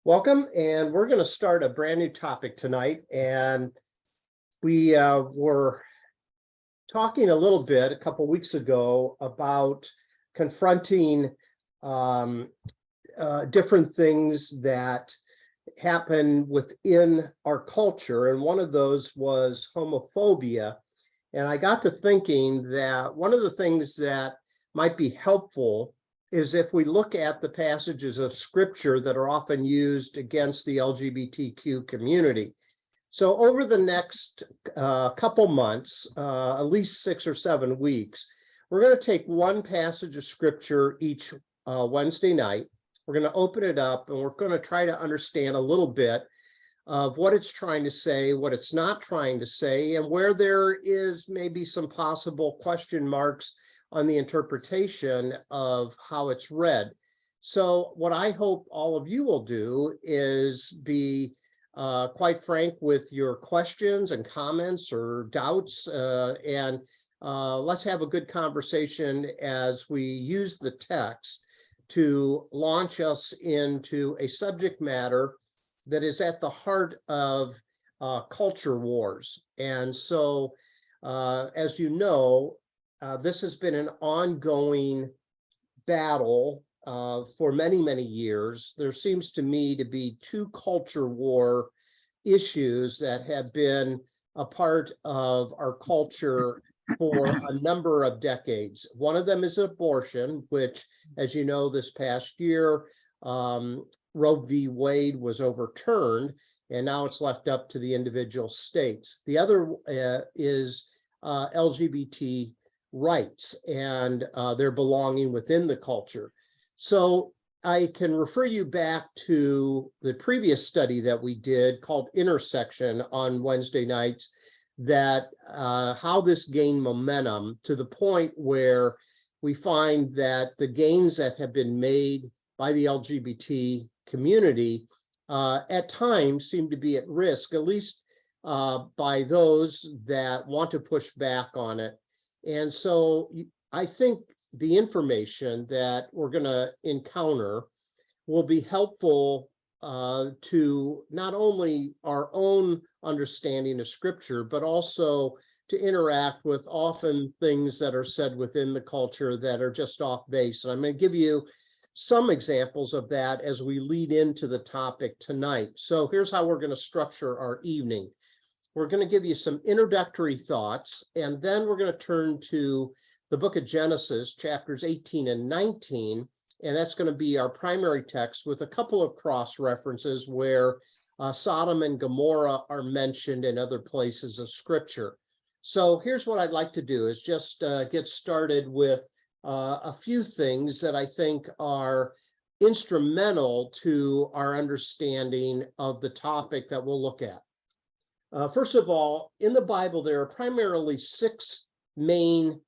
Welcome, and we're going to start a brand new topic tonight. And we were talking a little bit a couple weeks ago about confronting different things that happen within our culture. And one of those was homophobia. And I got to thinking that one of the things that might be helpful is if we look at the passages of scripture that are often used against the LGBTQ community. So over the next couple months, at least 6 or 7 weeks, we're going to take one passage of scripture each Wednesday night. We're going to open it up and we're going to try to understand a little bit of what it's trying to say, what it's not trying to say, and where there is maybe some possible question marks on the interpretation of how it's read. So what I hope all of you will do is be quite frank with your questions and comments or doubts, and let's have a good conversation as we use the text to launch us into a subject matter that is at the heart of culture wars. And so, as you know, this has been an ongoing battle for many, many years. There seems to me to be 2 culture war issues that have been a part of our culture for a number of decades. One of them is abortion, which, as you know, this past year, Roe v. Wade was overturned, and now it's left up to the individual states. The other is LGBT rights and their belonging within the culture. So I can refer you back to the previous study that we did called Intersection on Wednesday nights, that how this gained momentum to the point where we find that the gains that have been made by the LGBT community at times seem to be at risk, at least by those that want to push back on it. And so I think the information that we're going to encounter will be helpful to not only our own understanding of scripture, but also to interact with often things that are said within the culture that are just off base. And I'm going to give you some examples of that as we lead into the topic tonight. So here's how we're going to structure our evening. We're going to give you some introductory thoughts, and then we're going to turn to the book of Genesis, chapters 18 and 19, and that's going to be our primary text with a couple of cross references where Sodom and Gomorrah are mentioned in other places of scripture. So here's what I'd like to do is just get started with a few things that I think are instrumental to our understanding of the topic that we'll look at. First of all, in the Bible, there are primarily 6 main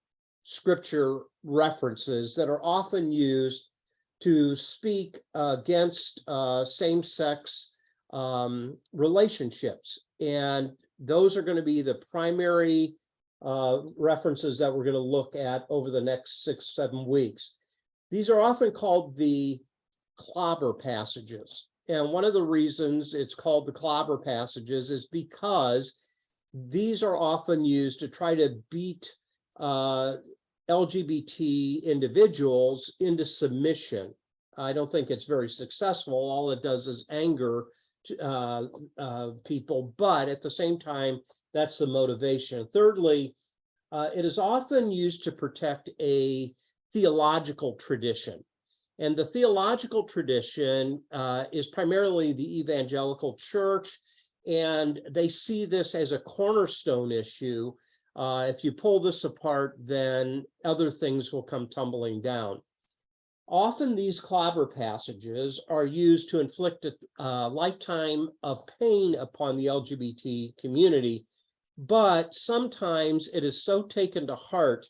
scripture references that are often used to speak against same-sex relationships. And those are going to be the primary references that we're going to look at over the next 6-7 weeks. These are often called the clobber passages. And one of the reasons it's called the clobber passages is because these are often used to try to beat LGBT individuals into submission. I don't think it's very successful. All it does is anger people, but at the same time, that's the motivation. Thirdly, it is often used to protect a theological tradition. And the theological tradition is primarily the evangelical church, and they see this as a cornerstone issue. If you pull this apart, then other things will come tumbling down. Often these clobber passages are used to inflict a lifetime of pain upon the LGBT community, but sometimes it is so taken to heart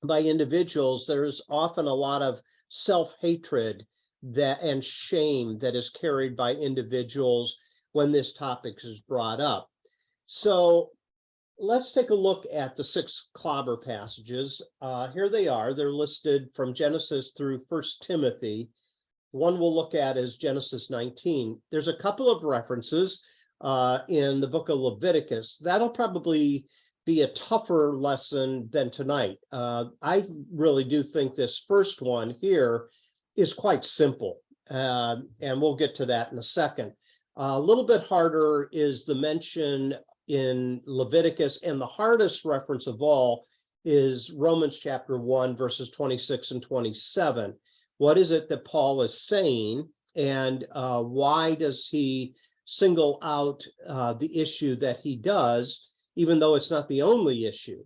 by individuals, there's often a lot of self-hatred and shame that is carried by individuals when this topic is brought up. So let's take a look at the 6 clobber passages. Here they are. They're listed from Genesis through 1 Timothy. one we'll look at is Genesis 19. There's a couple of references in the book of Leviticus. That'll probably be a tougher lesson than tonight. I really do think this first one here is quite simple, and we'll get to that in a second. A little bit harder is the mention in Leviticus, and the hardest reference of all is Romans chapter 1, verses 26 and 27. What is it that Paul is saying, and why does he single out the issue that he does, even though it's not the only issue?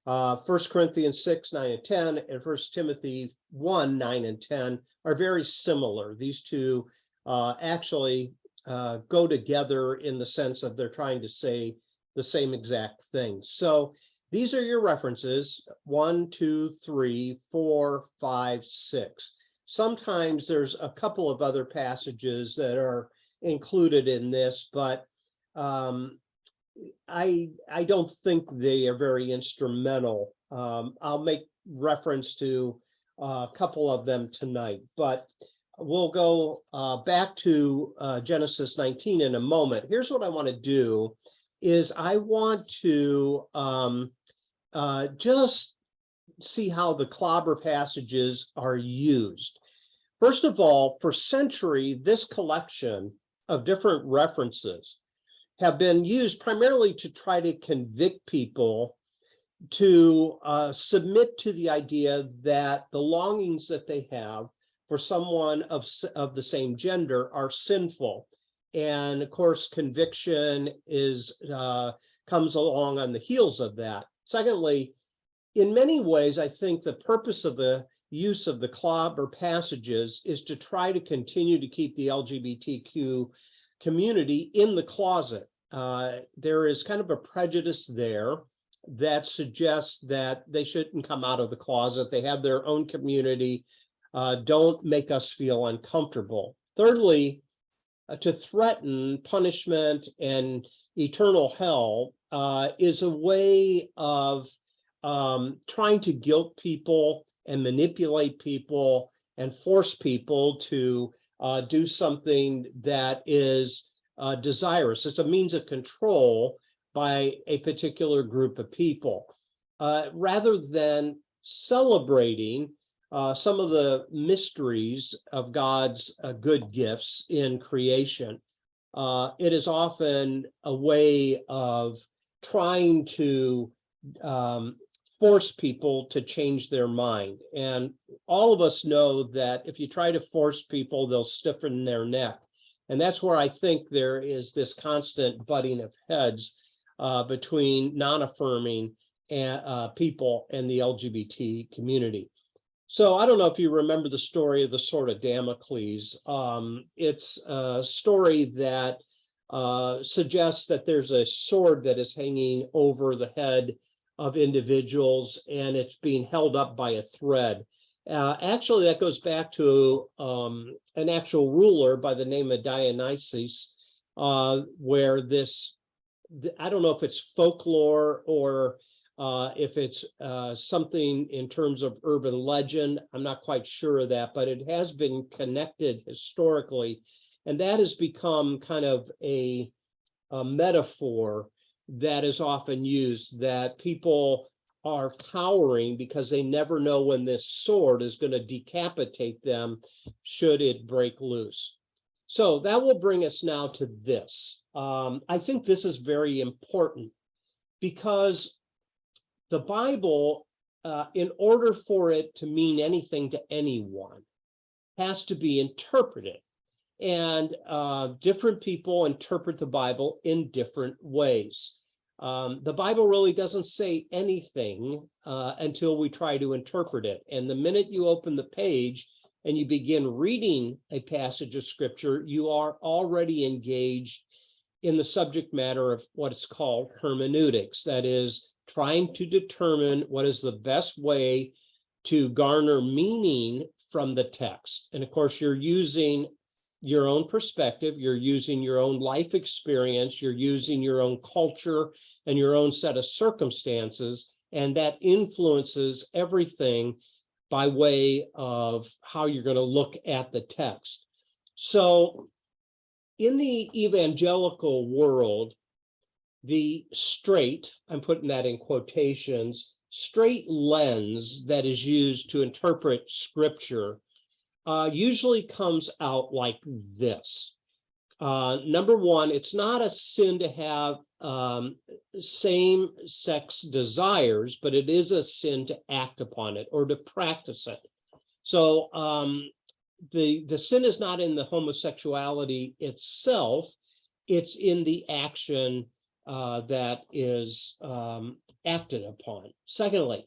1 Corinthians 6, 9 and 10, and 1 Timothy 1, 9 and 10 are very similar. These two actually go together in the sense of they're trying to say the same exact thing. So these are your references: 1, 2, 3, 4, 5, 6. Sometimes there's a couple of other passages that are included in this, but I don't think they are very instrumental. I'll make reference to a couple of them tonight, but we'll go back to Genesis 19 in a moment. Here's what I want to do is I want to just see how the clobber passages are used. First of all, for centuries, this collection of different references have been used primarily to try to convict people to submit to the idea that the longings that they have for someone of the same gender are sinful. And of course, conviction comes along on the heels of that. Secondly, in many ways, I think the purpose of the use of the clobber passages is to try to continue to keep the LGBTQ community in the closet. There is kind of a prejudice there that suggests that they shouldn't come out of the closet. They have their own community. Don't make us feel uncomfortable. Thirdly, to threaten punishment and eternal hell is a way of trying to guilt people and manipulate people and force people to do something that is desirous. It's a means of control by a particular group of people. Rather than celebrating some of the mysteries of God's good gifts in creation, it is often a way of trying to force people to change their mind. And all of us know that if you try to force people, they'll stiffen their neck. And that's where I think there is this constant butting of heads between non-affirming people and the LGBT community. So I don't know if you remember the story of the Sword of Damocles. It's a story that suggests that there's a sword that is hanging over the head of individuals, and it's being held up by a thread. Actually, that goes back to an actual ruler by the name of Dionysius, where this, I don't know if it's folklore or if it's something in terms of urban legend. I'm not quite sure of that, but it has been connected historically. And that has become kind of a metaphor that is often used, that people are cowering because they never know when this sword is going to decapitate them should it break loose. So that will bring us now to this. I think this is very important because the Bible, in order for it to mean anything to anyone, has to be interpreted. And different people interpret the Bible in different ways. The Bible really doesn't say anything until we try to interpret it. And the minute you open the page and you begin reading a passage of scripture, you are already engaged in the subject matter of what's called hermeneutics. That is, trying to determine what is the best way to garner meaning from the text. And of course, you're using your own perspective, you're using your own life experience, you're using your own culture and your own set of circumstances, and that influences everything by way of how you're going to look at the text. So in the evangelical world, the straight, I'm putting that in quotations, straight lens that is used to interpret scripture usually comes out like this. Number one, it's not a sin to have same-sex desires, but it is a sin to act upon it or to practice it. So the sin is not in the homosexuality itself, it's in the action that is acted upon. Secondly,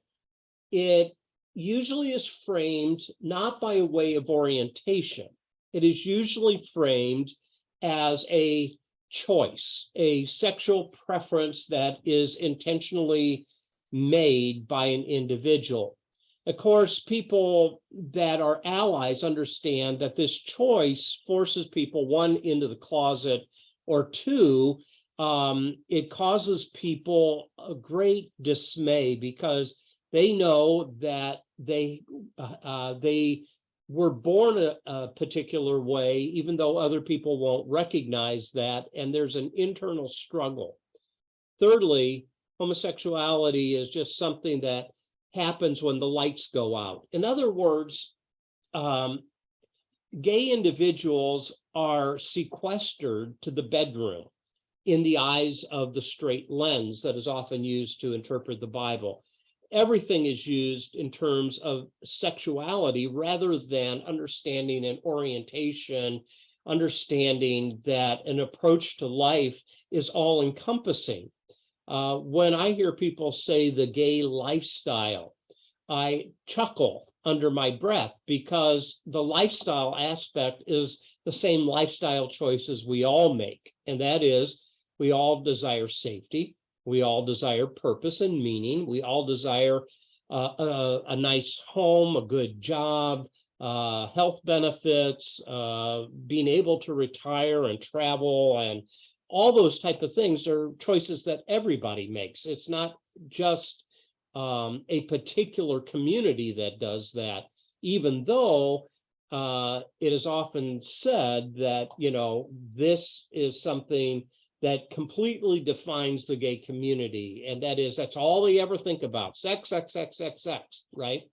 it usually is framed not by a way of orientation. It is usually framed as a choice, a sexual preference that is intentionally made by an individual. Of course, people that are allies understand that this choice forces people, one, into the closet, or two, it causes people a great dismay because they know that they were born a particular way, even though other people won't recognize that, and there's an internal struggle. Thirdly, homosexuality is just something that happens when the lights go out. In other words, gay individuals are sequestered to the bedroom in the eyes of the straight lens that is often used to interpret the Bible. Everything is used in terms of sexuality rather than understanding an orientation, understanding that an approach to life is all encompassing. When I hear people say the gay lifestyle, I chuckle under my breath because the lifestyle aspect is the same lifestyle choices we all make. And that is, we all desire safety. We all desire purpose and meaning. We all desire a nice home, a good job, health benefits, being able to retire and travel, and all those type of things are choices that everybody makes. It's not just a particular community that does that, even though it is often said that, you know, this is something that completely defines the gay community. And that is, that's all they ever think about, sex, sex, sex, sex, sex, right?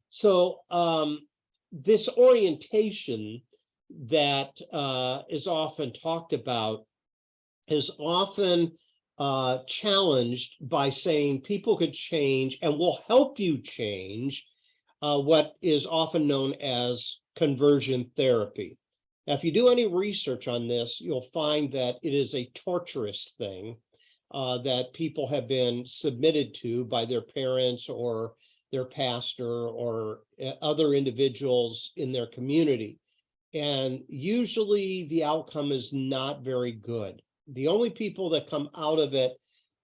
So this orientation that is often talked about is often challenged by saying people could change and will help you change what is often known as conversion therapy. Now, if you do any research on this, you'll find that it is a torturous thing that people have been submitted to by their parents or their pastor or other individuals in their community. And usually the outcome is not very good. The only people that come out of it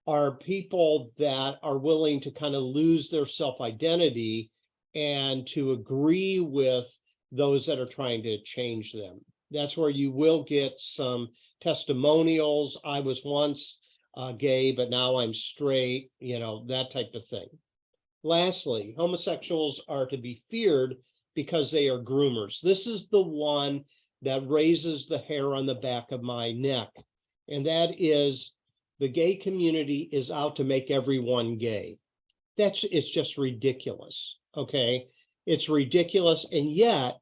are people that are willing to kind of lose their self-identity and to agree with those that are trying to change them. That's where you will get some testimonials. I was once gay, but now I'm straight, you know, that type of thing. Lastly, homosexuals are to be feared because they are groomers. This is the one that raises the hair on the back of my neck. And that is, the gay community is out to make everyone gay. It's just ridiculous, okay? It's ridiculous, and yet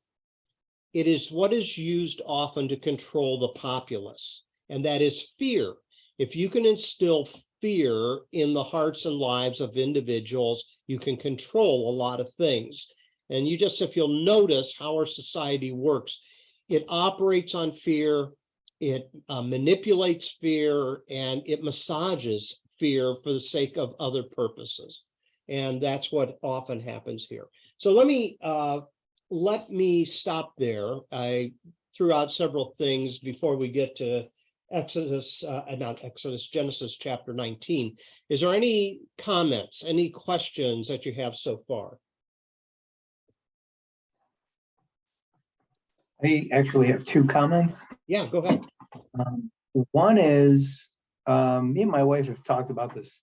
it is what is used often to control the populace, and that is fear. If you can instill fear in the hearts and lives of individuals, you can control a lot of things. And you just, if you'll notice how our society works, it operates on fear, it manipulates fear, and it massages fear for the sake of other purposes. And that's what often happens here. So let me stop there. I threw out several things before we get to Genesis chapter 19. Is there any comments, any questions that you have so far? I actually have two comments. Yeah, go ahead. One is, me and my wife have talked about this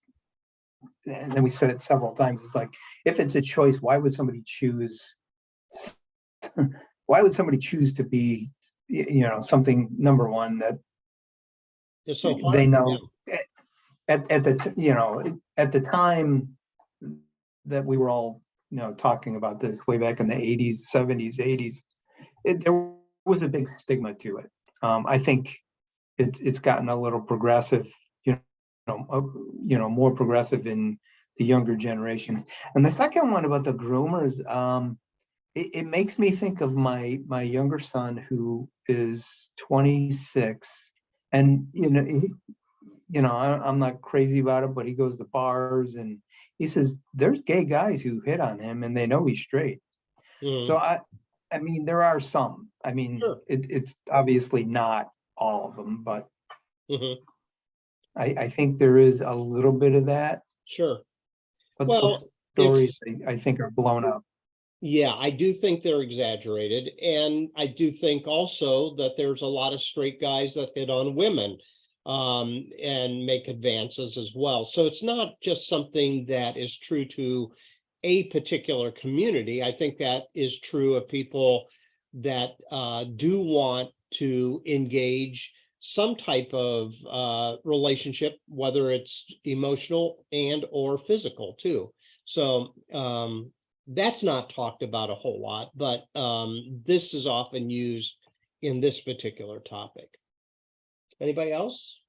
and then we said it several times, it's like, if it's a choice, why would somebody choose to be, something, number one, that It's so hard they for know them. at the time that we were all, talking about this way back in the 80s, 70s, 80s, there was a big stigma to it. I think it's gotten a little progressive, more progressive in the younger generations. And the second one about the groomers, it makes me think of my younger son, who is 26, and I'm not crazy about it, but he goes to bars and he says there's gay guys who hit on him and they know he's straight. Mhm. So I mean, there are some. I mean, Sure. it's obviously not all of them, but Mhm. I think there is a little bit of that. Sure. But those Well, stories, it's I think, are blown up. yeah, I do think they're exaggerated. And I do think also that there's a lot of straight guys that hit on women and make advances as well. So it's not just something that is true to a particular community. I think that is true of people that do want to engage some type of relationship, whether it's emotional and or physical too. So that's not talked about a whole lot, but this is often used in this particular topic. Anybody else?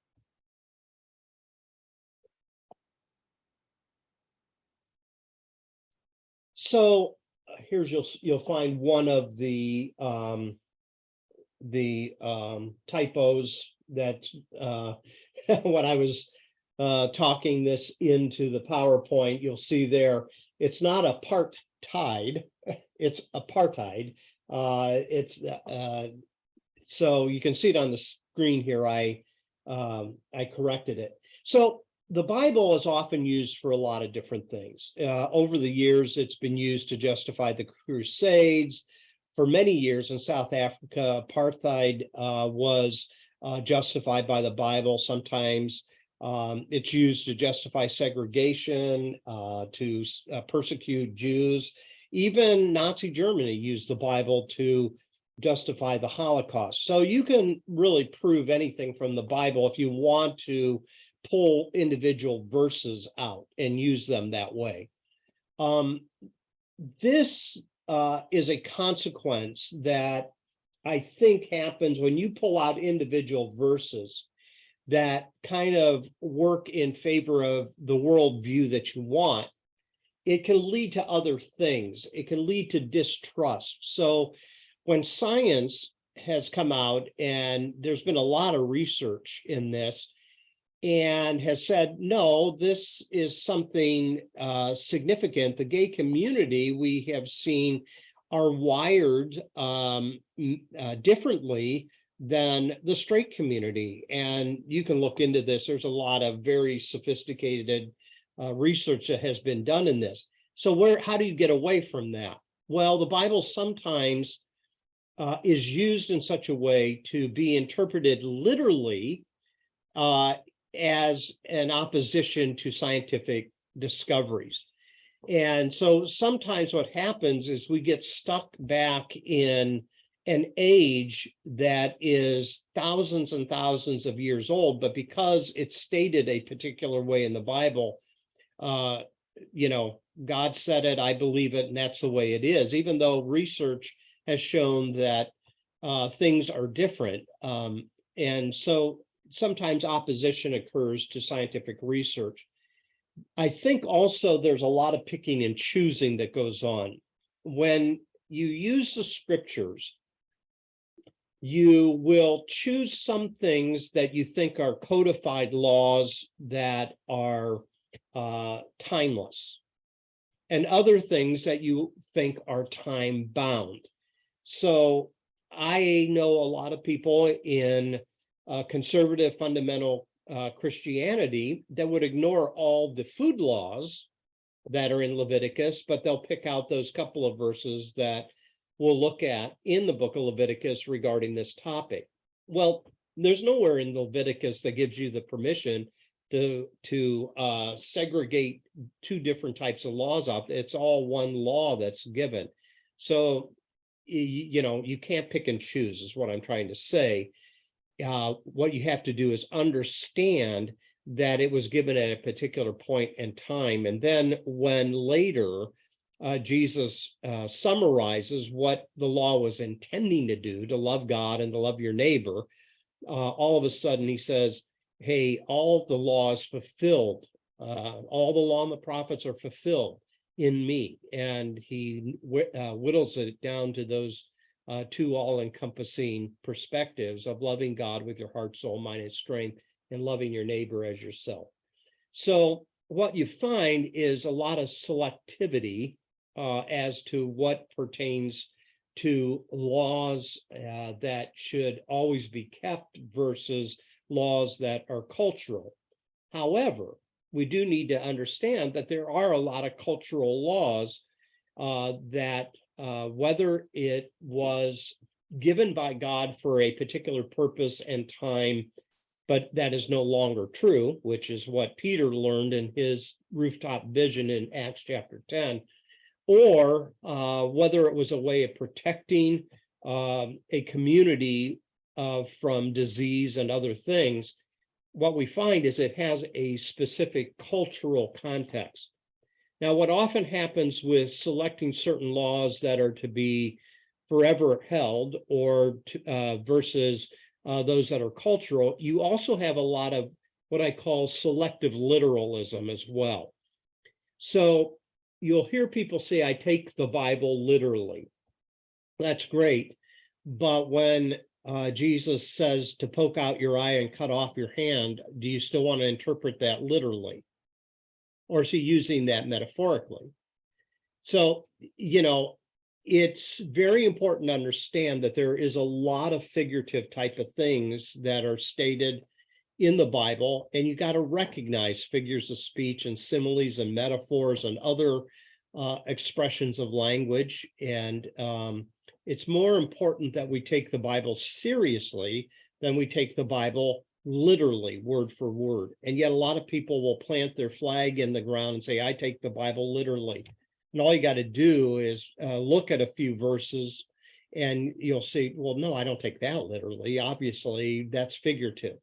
So here's you'll find one of the typos that when I was talking this into the PowerPoint, you'll see there, it's not apartheid, it's apartheid. So you can see it on the screen here. I corrected it. So the Bible is often used for a lot of different things. Over the years, it's been used to justify the Crusades. For many years in South Africa, apartheid was justified by the Bible. Sometimes it's used to justify segregation, to persecute Jews. Even Nazi Germany used the Bible to justify the Holocaust. So you can really prove anything from the Bible if you want to pull individual verses out and use them that way. This is a consequence that I think happens when you pull out individual verses that kind of work in favor of the worldview that you want. It can lead to other things. It can lead to distrust. So when science has come out, and there's been a lot of research in this, and has said, no, this is something significant. The gay community, we have seen, are wired differently than the straight community. And you can look into this. There's a lot of very sophisticated research that has been done in this. So how do you get away from that? Well, the Bible sometimes is used in such a way to be interpreted literally as an opposition to scientific discoveries. And so sometimes what happens is we get stuck back in an age that is thousands and thousands of years old, but because it's stated a particular way in the Bible, God said it, I believe it, and that's the way it is, even though research has shown that things are different. And so sometimes opposition occurs to scientific research. I think also there's a lot of picking and choosing that goes on. When you use the scriptures, you will choose some things that you think are codified laws that are timeless, and other things that you think are time bound. So I know a lot of people in conservative fundamental Christianity that would ignore all the food laws that are in Leviticus, but they'll pick out those couple of verses that we'll look at in the book of Leviticus regarding this topic. Well, there's nowhere in Leviticus that gives you the permission to segregate two different types of laws out. It's all one law that's given. So, you know, you can't pick and choose is what I'm trying to say. What you have to do is understand that it was given at a particular point in time. And then when later Jesus summarizes what the law was intending to do, to love God and to love your neighbor, all of a sudden he says, hey, all the law is fulfilled. All the law and the prophets are fulfilled in me. And he whittles it down to those two all-encompassing perspectives of loving God with your heart, soul, mind, and strength, and loving your neighbor as yourself. So what you find is a lot of selectivity as to what pertains to laws that should always be kept versus laws that are cultural. However, we do need to understand that there are a lot of cultural laws that whether it was given by God for a particular purpose and time, but that is no longer true, which is what Peter learned in his rooftop vision in Acts chapter 10, or whether it was a way of protecting a community from disease and other things. What we find is it has a specific cultural context. Now, what often happens with selecting certain laws that are to be forever held or versus those that are cultural, you also have a lot of what I call selective literalism as well. So you'll hear people say, I take the Bible literally. That's great. But when Jesus says to poke out your eye and cut off your hand, do you still want to interpret that literally? Or is he using that metaphorically? So, you know, it's very important to understand that there is a lot of figurative type of things that are stated in the Bible, and you got to recognize figures of speech and similes and metaphors and other expressions of language. And it's more important that we take the Bible seriously than we take the Bible literally, word for word. And yet a lot of people will plant their flag in the ground and say, I take the Bible literally. And all you got to do is look at a few verses and you'll see, well, no, I don't take that literally. Obviously, that's figurative.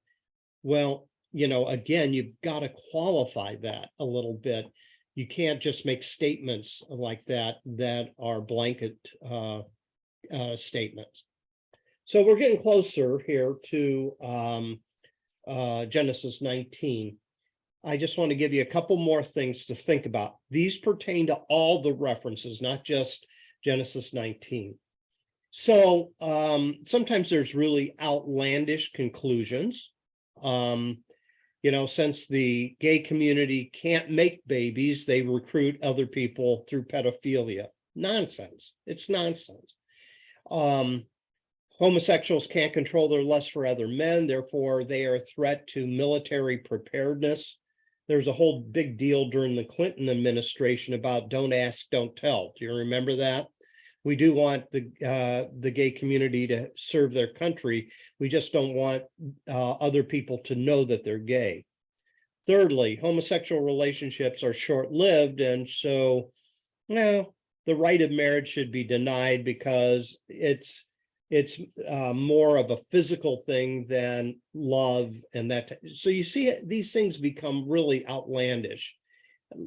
Well, you know, again, you've got to qualify that a little bit. You can't just make statements like that that are blanket statements. So we're getting closer here to Genesis 19. I just want to give you a couple more things to think about. These pertain to all the references, not just Genesis 19. So sometimes there's really outlandish conclusions. You know, since the gay community can't make babies, they recruit other people through pedophilia. Nonsense. It's nonsense. Homosexuals can't control their lust for other men, therefore they are a threat to military preparedness. There's a whole big deal during the Clinton administration about don't ask, don't tell. Do you remember that? We do want the gay community to serve their country. We just don't want other people to know that they're gay. Thirdly, homosexual relationships are short-lived, and so, well, the right of marriage should be denied because it's more of a physical thing than love and that. So you see these things become really outlandish.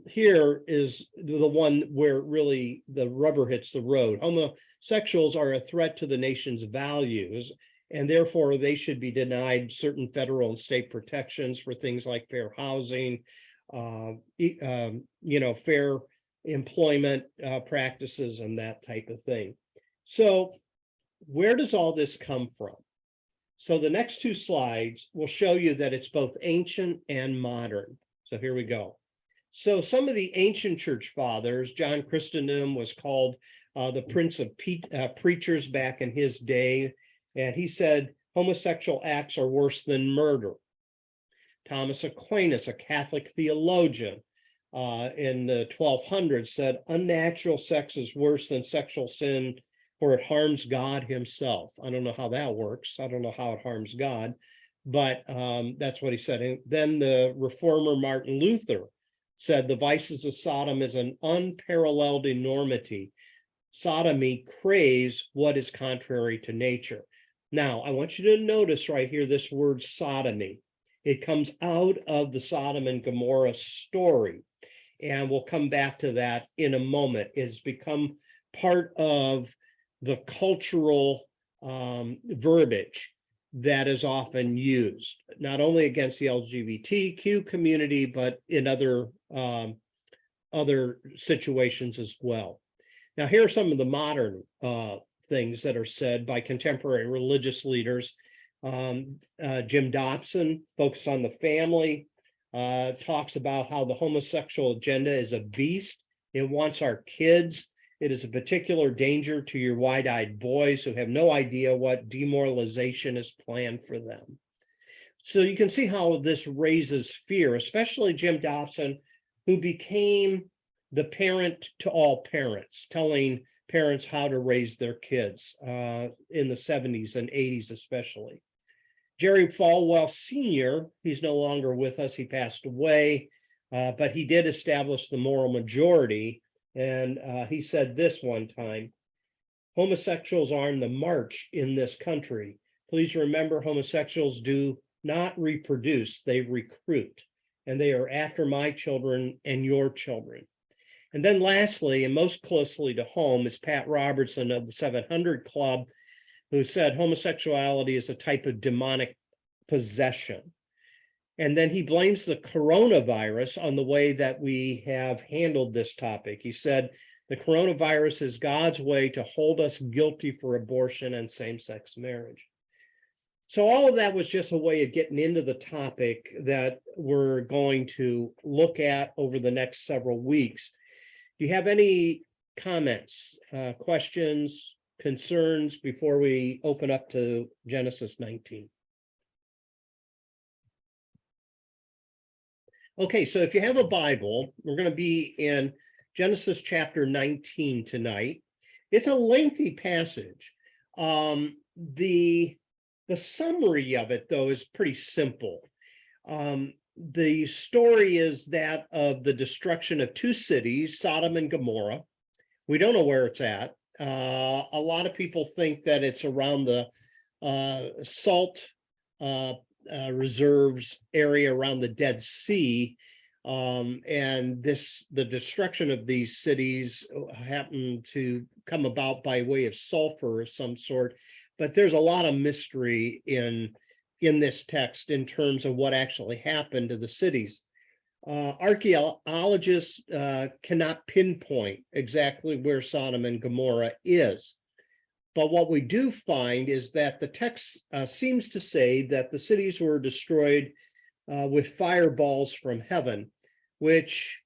Here is the one where really the rubber hits the road. Homosexuals are a threat to the nation's values, and therefore they should be denied certain federal and state protections for things like fair housing, you know, fair employment practices and that type of thing. So where does all this come from? So the next two slides will show you that it's both ancient and modern. So here we go. So some of the ancient church fathers, John Chrysostom was called the Prince of Preachers back in his day, and he said homosexual acts are worse than murder. Thomas Aquinas, a Catholic theologian in the 1200s, said unnatural sex is worse than sexual sin, for it harms God himself. I don't know how that works. I don't know how it harms God, but that's what he said. And then the reformer Martin Luther said the vices of Sodom is an unparalleled enormity. Sodomy craves what is contrary to nature. Now, I want you to notice right here this word sodomy. It comes out of the Sodom and Gomorrah story, and we'll come back to that in a moment. It's become part of the cultural verbiage that is often used, not only against the LGBTQ community, but in other situations as well. Now, here are some of the modern things that are said by contemporary religious leaders. Jim Dobson, Focus on the Family, talks about how the homosexual agenda is a beast. It wants our kids. It is a particular danger to your wide-eyed boys who have no idea what demoralization is planned for them. So you can see how this raises fear, especially Jim Dobson, who became the parent to all parents, telling parents how to raise their kids in the 70s and 80s especially. Jerry Falwell Sr., he's no longer with us, he passed away, but he did establish the moral majority. And he said this one time: homosexuals are on the march in this country. Please remember, homosexuals do not reproduce, they recruit. And they are after my children and your children. And then lastly, and most closely to home, is Pat Robertson of the 700 Club, who said homosexuality is a type of demonic possession. And then he blames the coronavirus on the way that we have handled this topic. He said, the coronavirus is God's way to hold us guilty for abortion and same-sex marriage. So all of that was just a way of getting into the topic that we're going to look at over the next several weeks. Do you have any comments, questions, concerns before we open up to Genesis 19? Okay, so if you have a Bible, we're going to be in Genesis chapter 19 tonight. It's a lengthy passage. The summary of it, though, is pretty simple. The story is that of the destruction of two cities, Sodom and Gomorrah. We don't know where it's at. A lot of people think that it's around the salt reserves area around the Dead Sea. And the destruction of these cities happened to come about by way of sulfur of some sort. But there's a lot of mystery in this text in terms of what actually happened to the cities. Archaeologists cannot pinpoint exactly where Sodom and Gomorrah is. But what we do find is that the text seems to say that the cities were destroyed with fireballs from heaven, which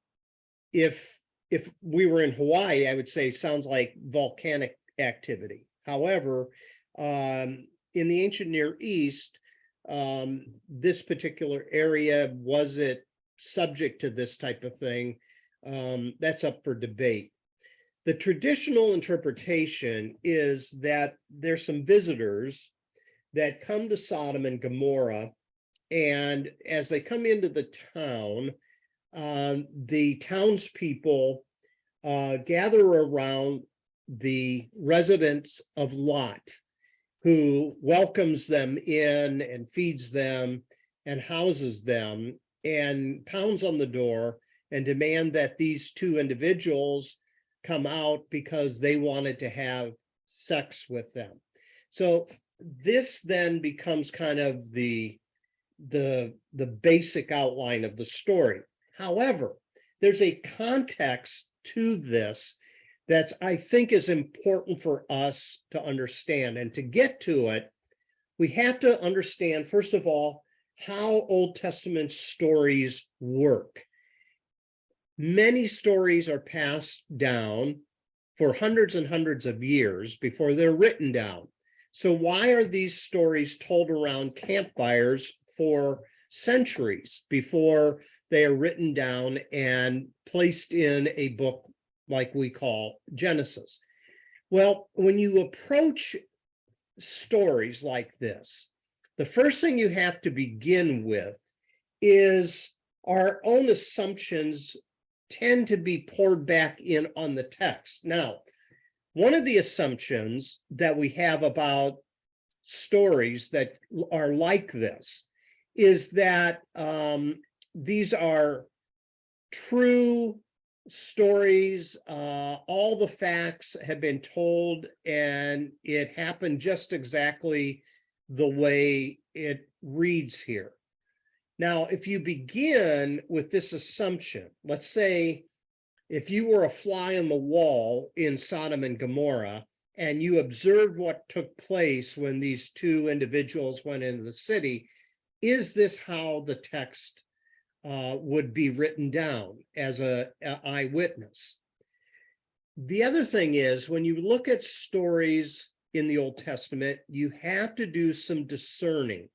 if we were in Hawaii, I would say sounds like volcanic activity. However, in the ancient Near East, this particular area, was it subject to this type of thing? That's up for debate. The traditional interpretation is that there's some visitors that come to Sodom and Gomorrah, and as they come into the town, the townspeople gather around the residents of Lot, who welcomes them in and feeds them and houses them and pounds on the door and demand that these two individuals come out because they wanted to have sex with them. So this then becomes kind of the basic outline of the story. However, there's a context to this that I think is important for us to understand. And to get to it, we have to understand, first of all, how Old Testament stories work. Many stories are passed down for hundreds and hundreds of years before they're written down. So why are these stories told around campfires for centuries before they are written down and placed in a book like we call Genesis? Well, when you approach stories like this, The first thing you have to begin with is our own assumptions tend to be poured back in on the text. Now, one of the assumptions that we have about stories that are like this is that these are true stories, all the facts have been told, and it happened just exactly the way it reads here. Now, if you begin with this assumption, let's say if you were a fly on the wall in Sodom and Gomorrah, and you observed what took place when these two individuals went into the city, is this how the text would be written down as an eyewitness? The other thing is, when you look at stories in the Old Testament, you have to do some discerning.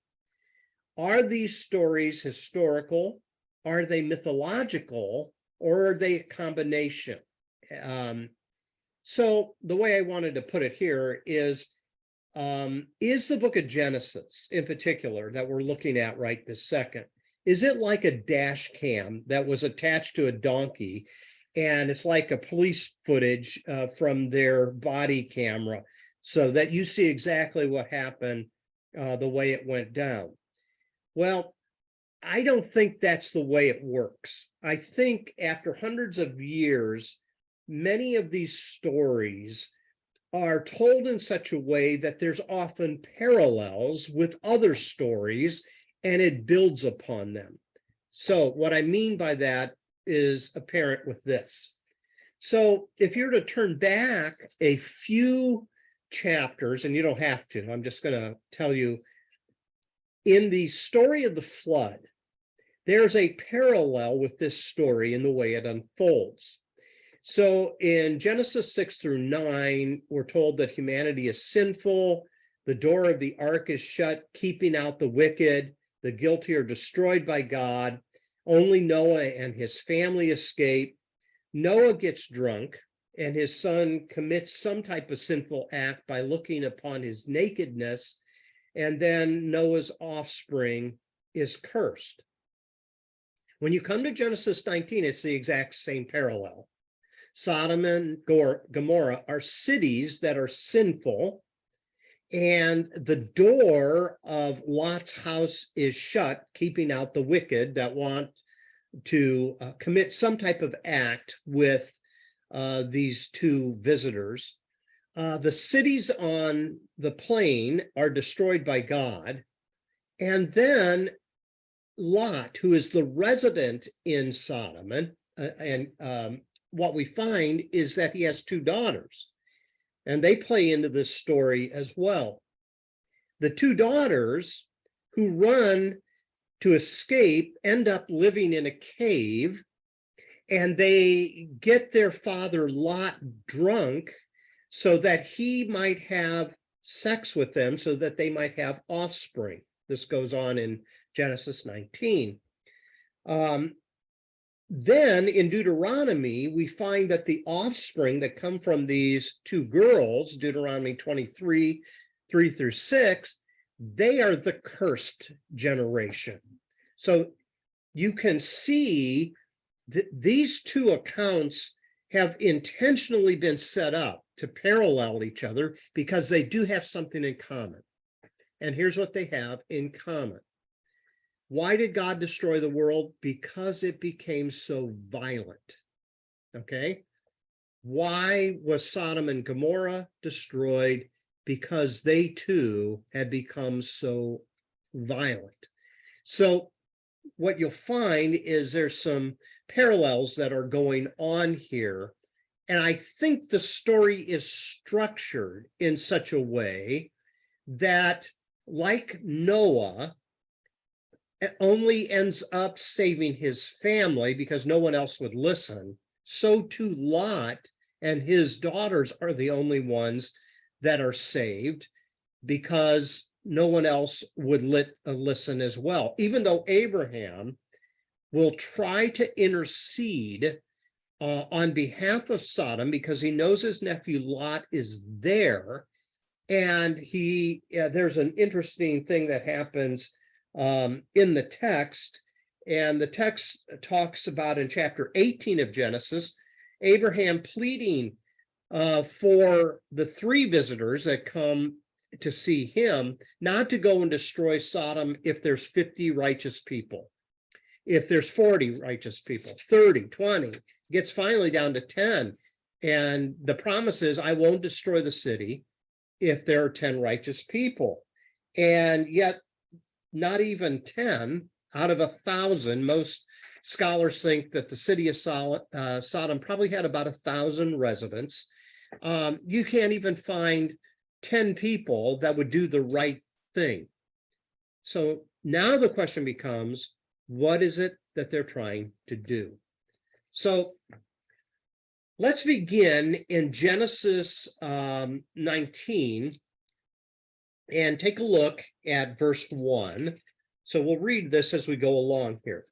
Are these stories historical? Are they mythological? Or are they a combination? So the way I wanted to put it here is the book of Genesis in particular that we're looking at right this second, is it like a dash cam that was attached to a donkey, and it's like a police footage from their body camera so that you see exactly what happened the way it went down? Well, I don't think that's the way it works. I think after hundreds of years, many of these stories are told in such a way that there's often parallels with other stories, and it builds upon them. So what I mean by that is apparent with this. So if you're to turn back a few chapters, and you don't have to, I'm just going to tell you, in the story of the flood, there's a parallel with this story in the way it unfolds. So in Genesis 6 through 9, we're told that humanity is sinful. The door of the ark is shut, keeping out the wicked. The guilty are destroyed by God. Only Noah and his family escape. Noah gets drunk, and his son commits some type of sinful act by looking upon his nakedness, and then Noah's offspring is cursed. When you come to Genesis 19, it's the exact same parallel. Sodom and Gomorrah are cities that are sinful, and the door of Lot's house is shut, keeping out the wicked that want to commit some type of act with these two visitors. The cities on the plain are destroyed by God, and then Lot, who is the resident in Sodom, and what we find is that he has two daughters, and they play into this story as well. The two daughters who run to escape end up living in a cave, and they get their father Lot drunk so that he might have sex with them so that they might have offspring. This goes on in Genesis 19. Then in Deuteronomy, we find that the offspring that come from these two girls, Deuteronomy 23, 3 through 6, they are the cursed generation. So you can see that these two accounts have intentionally been set up to parallel each other because they do have something in common. And here's what they have in common. Why did God destroy the world? Because it became so violent. Okay. Why was Sodom and Gomorrah destroyed? Because they too had become so violent. So what you'll find is there's some parallels that are going on here. And I think the story is structured in such a way that, like Noah, only ends up saving his family because no one else would listen, so too Lot and his daughters are the only ones that are saved because no one else would listen as well. Even though Abraham will try to intercede on behalf of Sodom because he knows his nephew Lot is there, And there's an interesting thing that happens in the text. And the text talks about in chapter 18 of Genesis, Abraham pleading for the three visitors that come to see him not to go and destroy Sodom if there's 50 righteous people. If there's 40 righteous people, 30, 20, gets finally down to 10. And the promise is, I won't destroy the city if there are 10 righteous people. And yet, not even 10 out of 1,000. Most scholars think that the city of Sodom probably had about 1,000 residents. You can't even find 10 people that would do the right thing. So now the question becomes, what is it that they're trying to do? So let's begin in Genesis 19 and take a look at verse 1. So we'll read this as we go along here.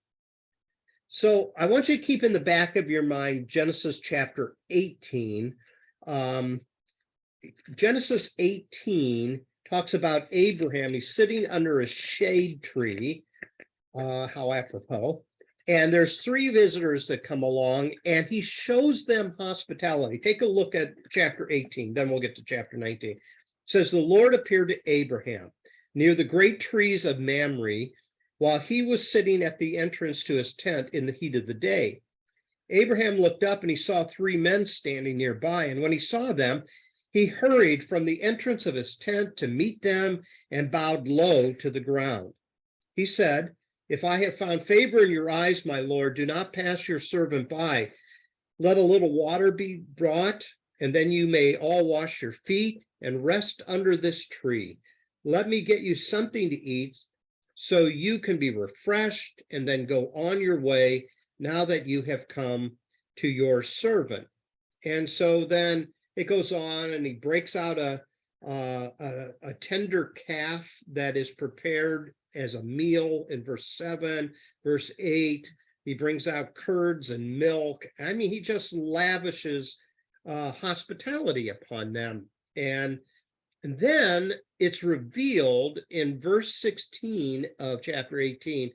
So I want you to keep in the back of your mind Genesis chapter 18. Genesis 18 talks about Abraham. He's sitting under a shade tree. How apropos. And there's three visitors that come along, and he shows them hospitality. Take a look at chapter 18, then we'll get to chapter 19. It says, the Lord appeared to Abraham near the great trees of Mamre, while he was sitting at the entrance to his tent in the heat of the day. Abraham looked up and he saw three men standing nearby. And when he saw them, he hurried from the entrance of his tent to meet them and bowed low to the ground. He said, if I have found favor in your eyes, my Lord, do not pass your servant by. Let a little water be brought, and then you may all wash your feet and rest under this tree. Let me get you something to eat so you can be refreshed and then go on your way now that you have come to your servant. And so then it goes on and he breaks out a tender calf that is prepared as a meal in verse 7, verse 8, he brings out curds and milk. I mean, he just lavishes hospitality upon them. And then it's revealed in verse 16 of chapter 18,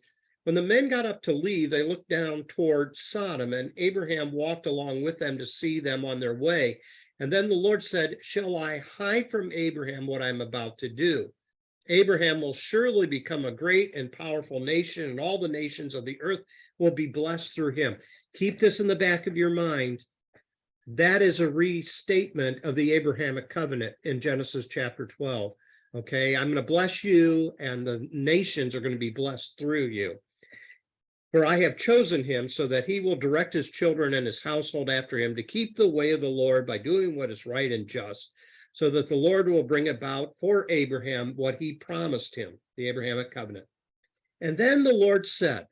when the men got up to leave, they looked down toward Sodom, and Abraham walked along with them to see them on their way. And then the Lord said, shall I hide from Abraham what I'm about to do? Abraham will surely become a great and powerful nation, and all the nations of the earth will be blessed through him. Keep this in the back of your mind. That is a restatement of the Abrahamic covenant in Genesis chapter 12. Okay, I'm going to bless you, and the nations are going to be blessed through you. For I have chosen him so that he will direct his children and his household after him to keep the way of the Lord by doing what is right and just, so that the Lord will bring about for Abraham what he promised him, the Abrahamic covenant. And then the Lord said,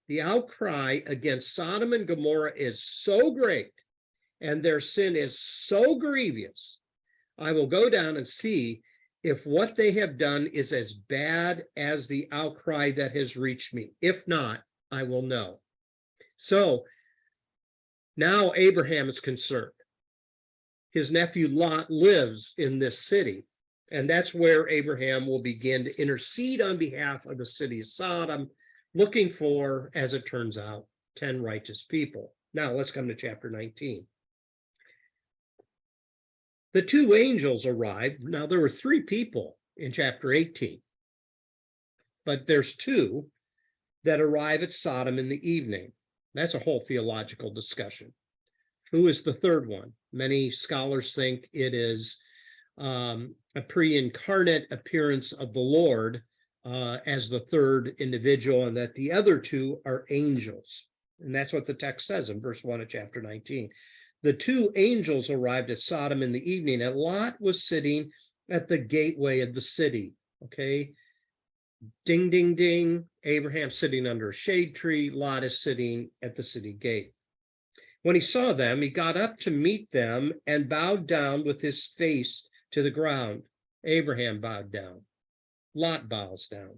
the outcry against Sodom and Gomorrah is so great, and their sin is so grievous, I will go down and see if what they have done is as bad as the outcry that has reached me. If not, I will know. So now Abraham is concerned. His nephew Lot lives in this city, and that's where Abraham will begin to intercede on behalf of the city of Sodom, looking for, as it turns out, 10 righteous people. Now let's come to chapter 19. The two angels arrived. Now there were 3 people in chapter 18, but there's 2 that arrive at Sodom in the evening. That's a whole theological discussion. Who is the third one? Many scholars think it is a pre-incarnate appearance of the Lord as the third individual, and that the other 2 are angels. And that's what the text says in verse 1 of chapter 19. The 2 angels arrived at Sodom in the evening, and Lot was sitting at the gateway of the city. Okay, ding, ding, ding. Abraham sitting under a shade tree. Lot is sitting at the city gate. When he saw them, he got up to meet them and bowed down with his face to the ground. Abraham bowed down. Lot bows down.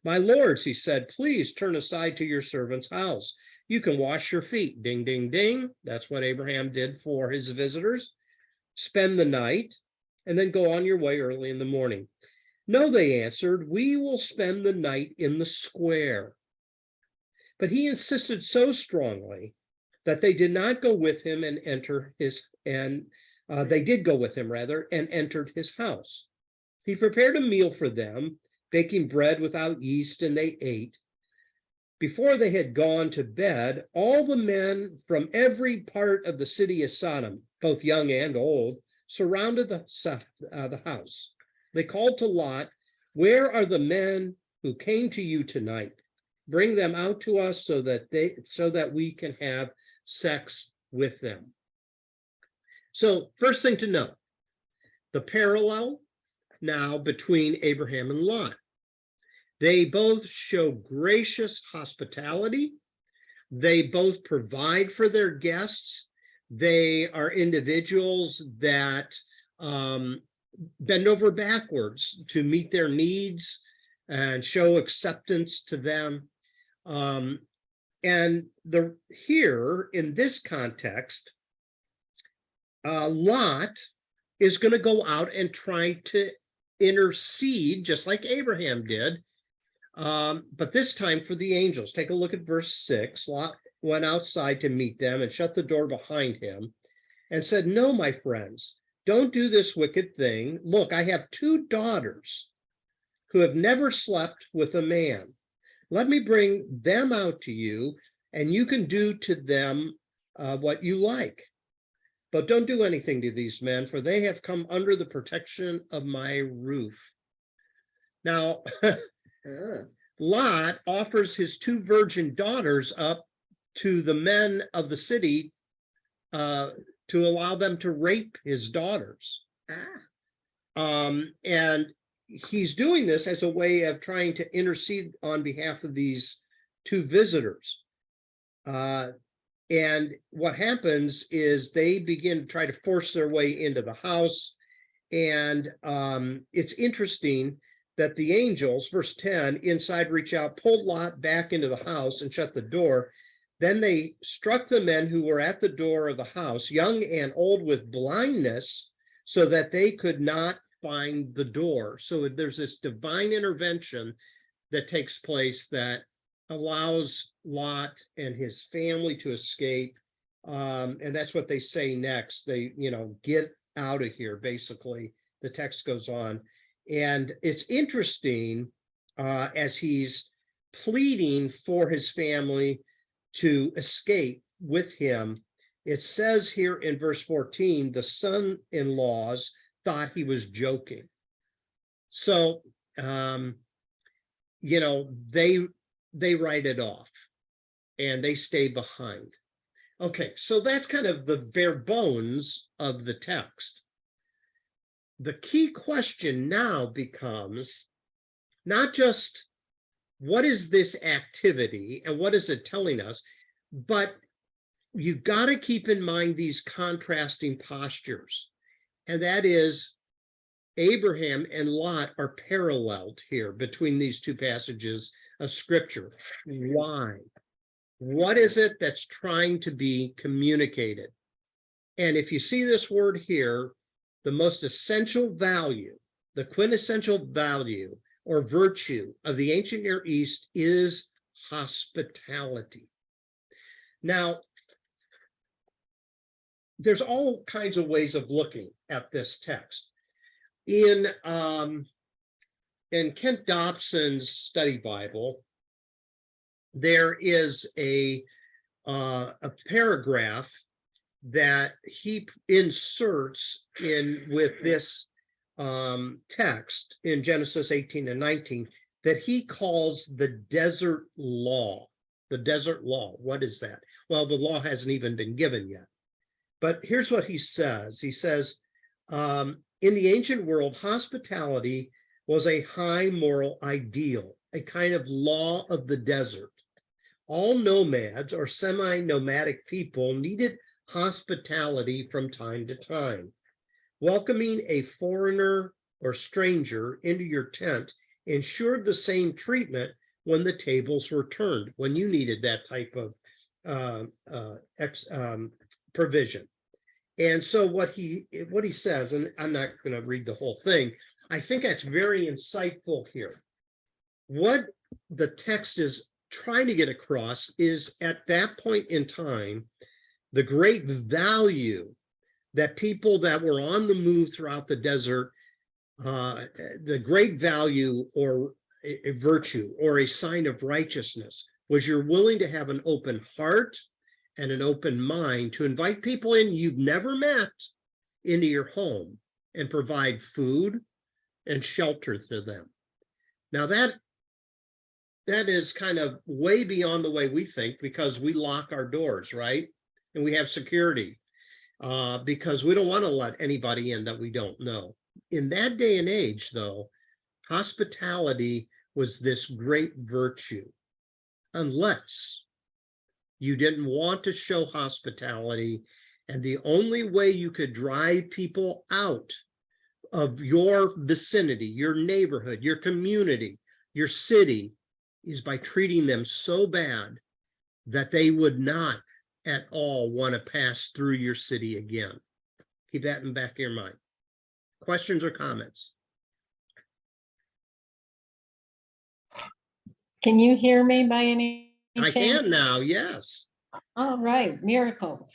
My lords, he said, please turn aside to your servant's house. You can wash your feet. Ding, ding, ding. That's what Abraham did for his visitors. Spend the night, and then go on your way early in the morning. No, they answered, we will spend the night in the square. But he insisted so strongly that they did not go with him and enter his, and they did go with him rather, and entered his house. He prepared a meal for them, baking bread without yeast, and they ate. Before they had gone to bed, all the men from every part of the city of Sodom, both young and old, surrounded the house. They called to Lot, where are the men who came to you tonight? Bring them out to us so that we can have sex with them. So first thing to note, the parallel now between Abraham and Lot. They both show gracious hospitality. They both provide for their guests. They are individuals that bend over backwards to meet their needs and show acceptance to them. And here in this context, Lot is going to go out and try to intercede, just like Abraham did, but this time for the angels. Take a look at verse 6. Lot went outside to meet them and shut the door behind him and said, no, my friends, don't do this wicked thing. Look, I have 2 daughters who have never slept with a man. Let me bring them out to you, and you can do to them what you like. But don't do anything to these men, for they have come under the protection of my roof. Now, Lot offers his 2 virgin daughters up to the men of the city to allow them to rape his daughters. And he's doing this as a way of trying to intercede on behalf of these 2 visitors. And what happens is they begin to try to force their way into the house. And it's interesting that the angels, verse 10, inside reach out, pulled Lot back into the house and shut the door. Then they struck the men who were at the door of the house, young and old, with blindness, so that they could not find the door. So there's this divine intervention that takes place that allows Lot and his family to escape. And that's what they say next. They, get out of here, basically. The text goes on. And it's interesting as he's pleading for his family to escape with him. It says here in verse 14, the son-in-laws thought he was joking. So, they write it off and they stay behind. Okay, so that's kind of the bare bones of the text. The key question now becomes not just what is this activity and what is it telling us, but you've got to keep in mind these contrasting postures. And that is Abraham and Lot are paralleled here between these 2 passages of scripture. Why? What is it that's trying to be communicated? And if you see this word here, the most essential value, the quintessential value or virtue of the ancient Near East is hospitality. Now, there's all kinds of ways of looking at this text. In Kent Dobson's study Bible, there is a paragraph that he inserts in with this text in Genesis 18 and 19 that he calls the desert law. The desert law, what is that? Well, the law hasn't even been given yet. But here's what he says. He says, in the ancient world, hospitality was a high moral ideal, a kind of law of the desert. All nomads or semi-nomadic people needed hospitality from time to time. Welcoming a foreigner or stranger into your tent ensured the same treatment when the tables were turned, when you needed that type of provision. And so what he says, and I'm not going to read the whole thing, I think that's very insightful here. What the text is trying to get across is at that point in time, the great value that people that were on the move throughout the desert, the great value or a virtue or a sign of righteousness was you're willing to have an open heart and an open mind to invite people in you've never met into your home and provide food and shelter to them. Now that is kind of way beyond the way we think, because we lock our doors, right? And we have security because we don't want to let anybody in that we don't know. In that day and age, though, hospitality was this great virtue, unless you didn't want to show hospitality. And the only way you could drive people out of your vicinity, your neighborhood, your community, your city, is by treating them so bad that they would not at all want to pass through your city again. Keep that in the back of your mind. Questions or comments? Can you hear me by any I chance? can now, yes. All right, miracles.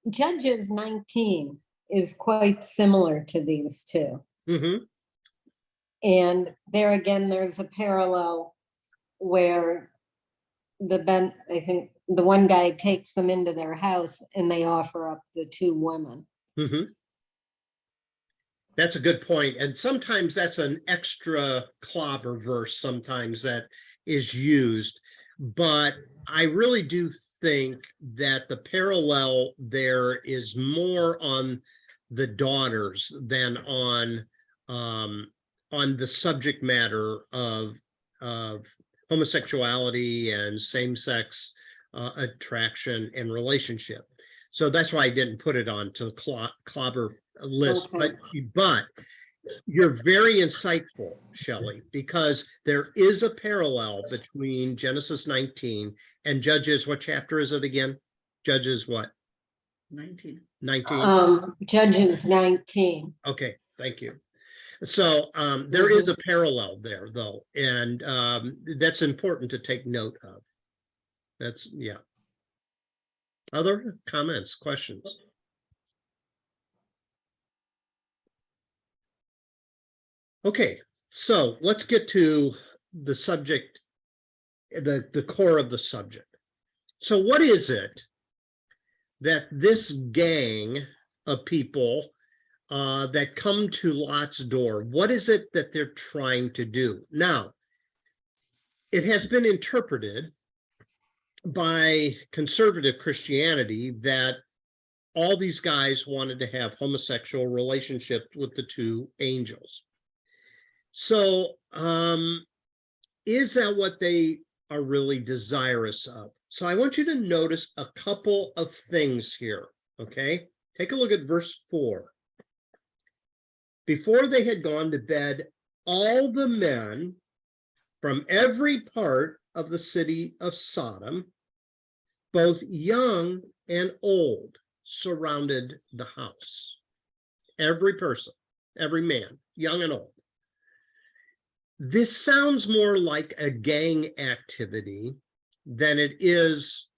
Judges 19 is quite similar to these two. Mm-hmm. And there again, there's a parallel where I think the one guy takes them into their house and they offer up the two women. Mm-hmm. That's a good point. And sometimes that's an extra clobber verse sometimes that is used. But I really do think that the parallel there is more on the daughters than on the subject matter of homosexuality and same-sex attraction and relationship. So that's why I didn't put it on to the clobber list. Okay. But you're very insightful, Shelley, because there is a parallel between Genesis 19 and Judges. What chapter is it again? Judges what? 19. Judges 19. Okay, thank you. So there is a parallel there, though, and that's important to take note of. That's, yeah. Other comments, questions? Okay, so let's get to the subject, the core of the subject. So what is it that this gang of people that come to Lot's door, what is it that they're trying to do? Now, it has been interpreted by conservative Christianity that all these guys wanted to have homosexual relationships with the two angels. So is that what they are really desirous of? So I want you to notice a couple of things here, okay? Take a look at verse 4. Before they had gone to bed, all the men from every part of the city of Sodom, both young and old, surrounded the house. Every person, every man, young and old. This sounds more like a gang activity than it is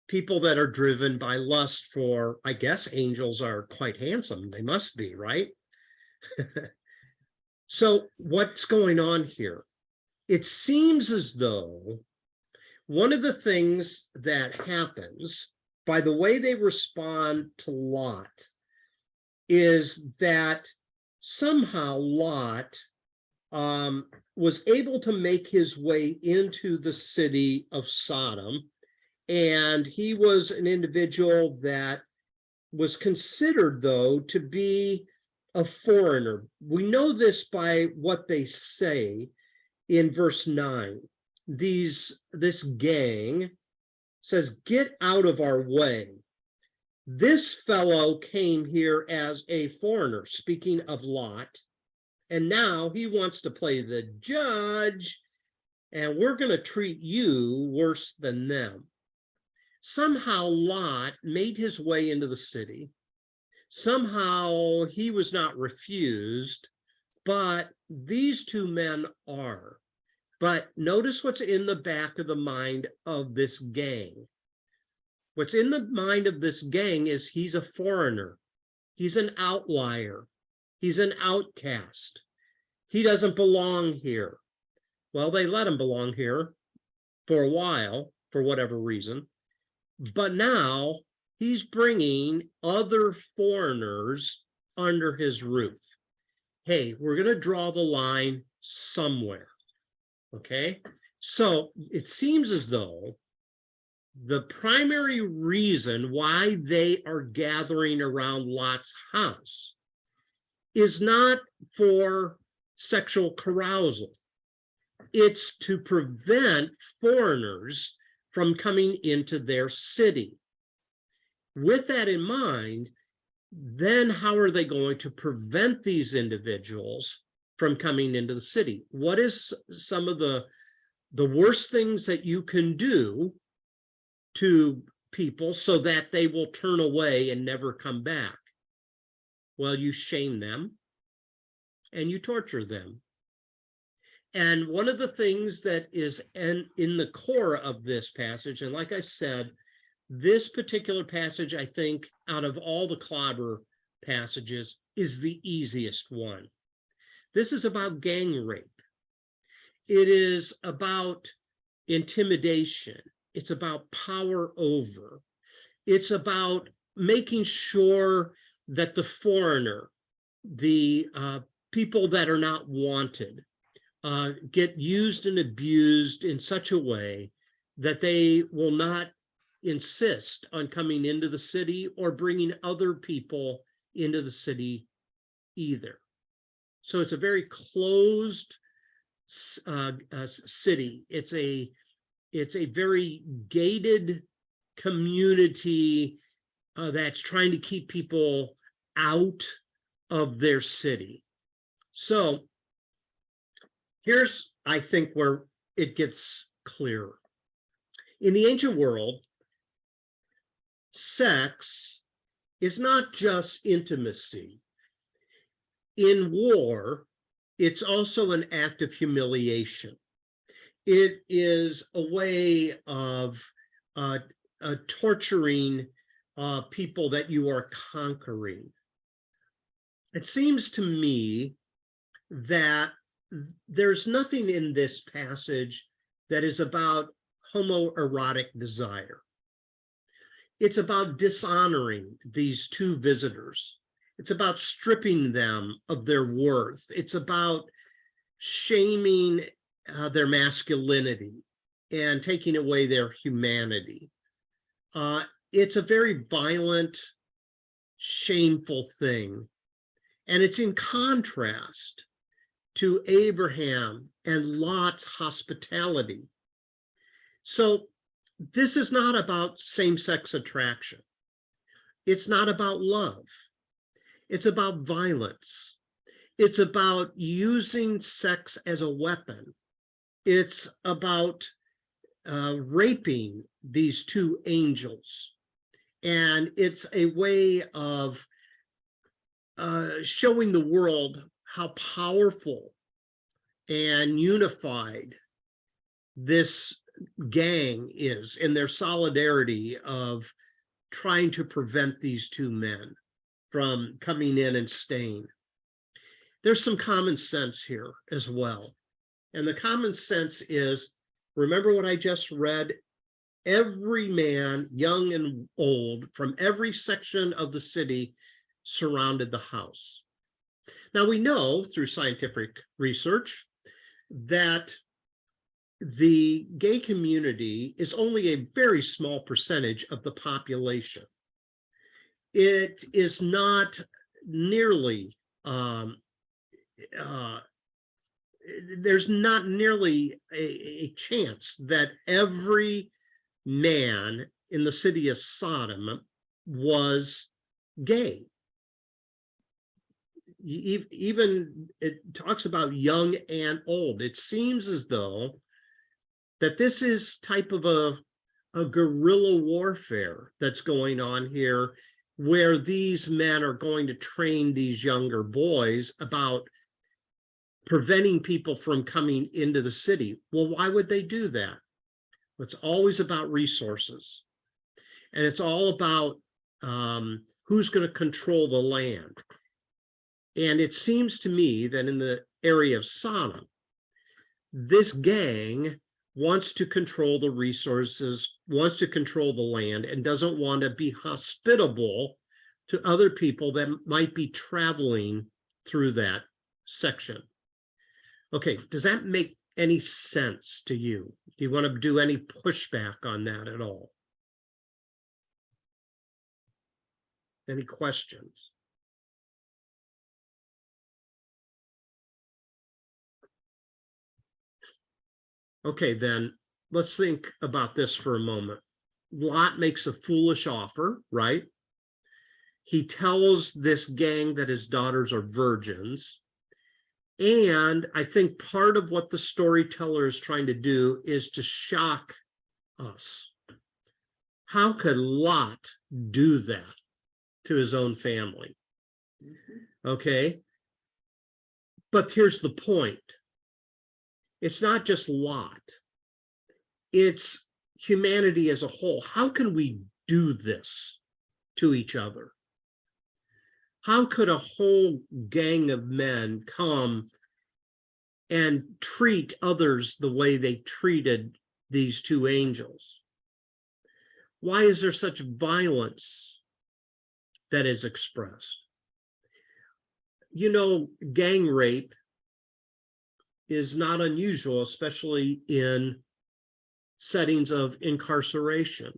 people that are driven by lust for, I guess angels are quite handsome. They must be, right? So what's going on here? It seems as though one of the things that happens by the way they respond to Lot is that somehow Lot was able to make his way into the city of Sodom, and he was an individual that was considered, though, to be a foreigner. We know this by what they say in verse 9. This gang says, "Get out of our way. This fellow came here as a foreigner," speaking of Lot, "and now he wants to play the judge, and we're going to treat you worse than them." somehow Lot made his way into the city. Somehow he was not refused, but these two men are. But notice what's in the back of the mind of this gang. What's in the mind of this gang is he's a foreigner. He's an outlier. He's an outcast. He doesn't belong here. Well, they let him belong here for a while, for whatever reason. But now he's bringing other foreigners under his roof. Hey, we're going to draw the line somewhere. Okay? So it seems as though the primary reason why they are gathering around Lot's house is not for sexual carousal. It's to prevent foreigners from coming into their city. With that in mind, then how are they going to prevent these individuals from coming into the city? What is some of the worst things that you can do to people so that they will turn away and never come back? Well, you shame them and you torture them. And one of the things that is in the core of this passage, and like I said, this particular passage, I think, out of all the Clobber passages, is the easiest one. This is about gang rape. It is about intimidation. It's about power over. It's about making sure that the foreigner, the people that are not wanted, get used and abused in such a way that they will not insist on coming into the city or bringing other people into the city either. So it's a very closed city. It's a very gated community that's trying to keep people out of their city. So here's, I think, where it gets clearer. In the ancient world, sex is not just intimacy. In war, it's also an act of humiliation. It is a way of torturing people that you are conquering. It seems to me that there's nothing in this passage that is about homoerotic desire. It's about dishonoring these two visitors. It's about stripping them of their worth. It's about shaming their masculinity and taking away their humanity. It's a very violent, shameful thing. And it's in contrast to Abraham and Lot's hospitality. So this is not about same-sex attraction. It's not about love. It's about violence. It's about using sex as a weapon. It's about raping these two angels. And it's a way of showing the world how powerful and unified this gang is in their solidarity of trying to prevent these two men from coming in and staying. There's some common sense here as well. And the common sense is, remember what I just read? Every man, young and old, from every section of the city surrounded the house. Now we know through scientific research that the gay community is only a very small percentage of the population. It is not nearly, there's not nearly a chance that every man in the city of Sodom was gay. Even it talks about young and old. It seems as though that this is type of a guerrilla warfare that's going on here, where these men are going to train these younger boys about preventing people from coming into the city. Well, why would they do that? It's always about resources. And it's all about who's going to control the land. And it seems to me that in the area of Sodom, this gang wants to control the resources, wants to control the land, and doesn't want to be hospitable to other people that might be traveling through that section. Okay, does that make any sense to you? Do you want to do any pushback on that at all? Any questions? Okay, then let's think about this for a moment. Lot makes a foolish offer, right? He tells this gang that his daughters are virgins. And I think part of what the storyteller is trying to do is to shock us. How could Lot do that to his own family? Okay. But here's the point. It's not just Lot. It's humanity as a whole. How can we do this to each other? How could a whole gang of men come and treat others the way they treated these two angels? Why is there such violence that is expressed? You know, gang rape is not unusual, especially in settings of incarceration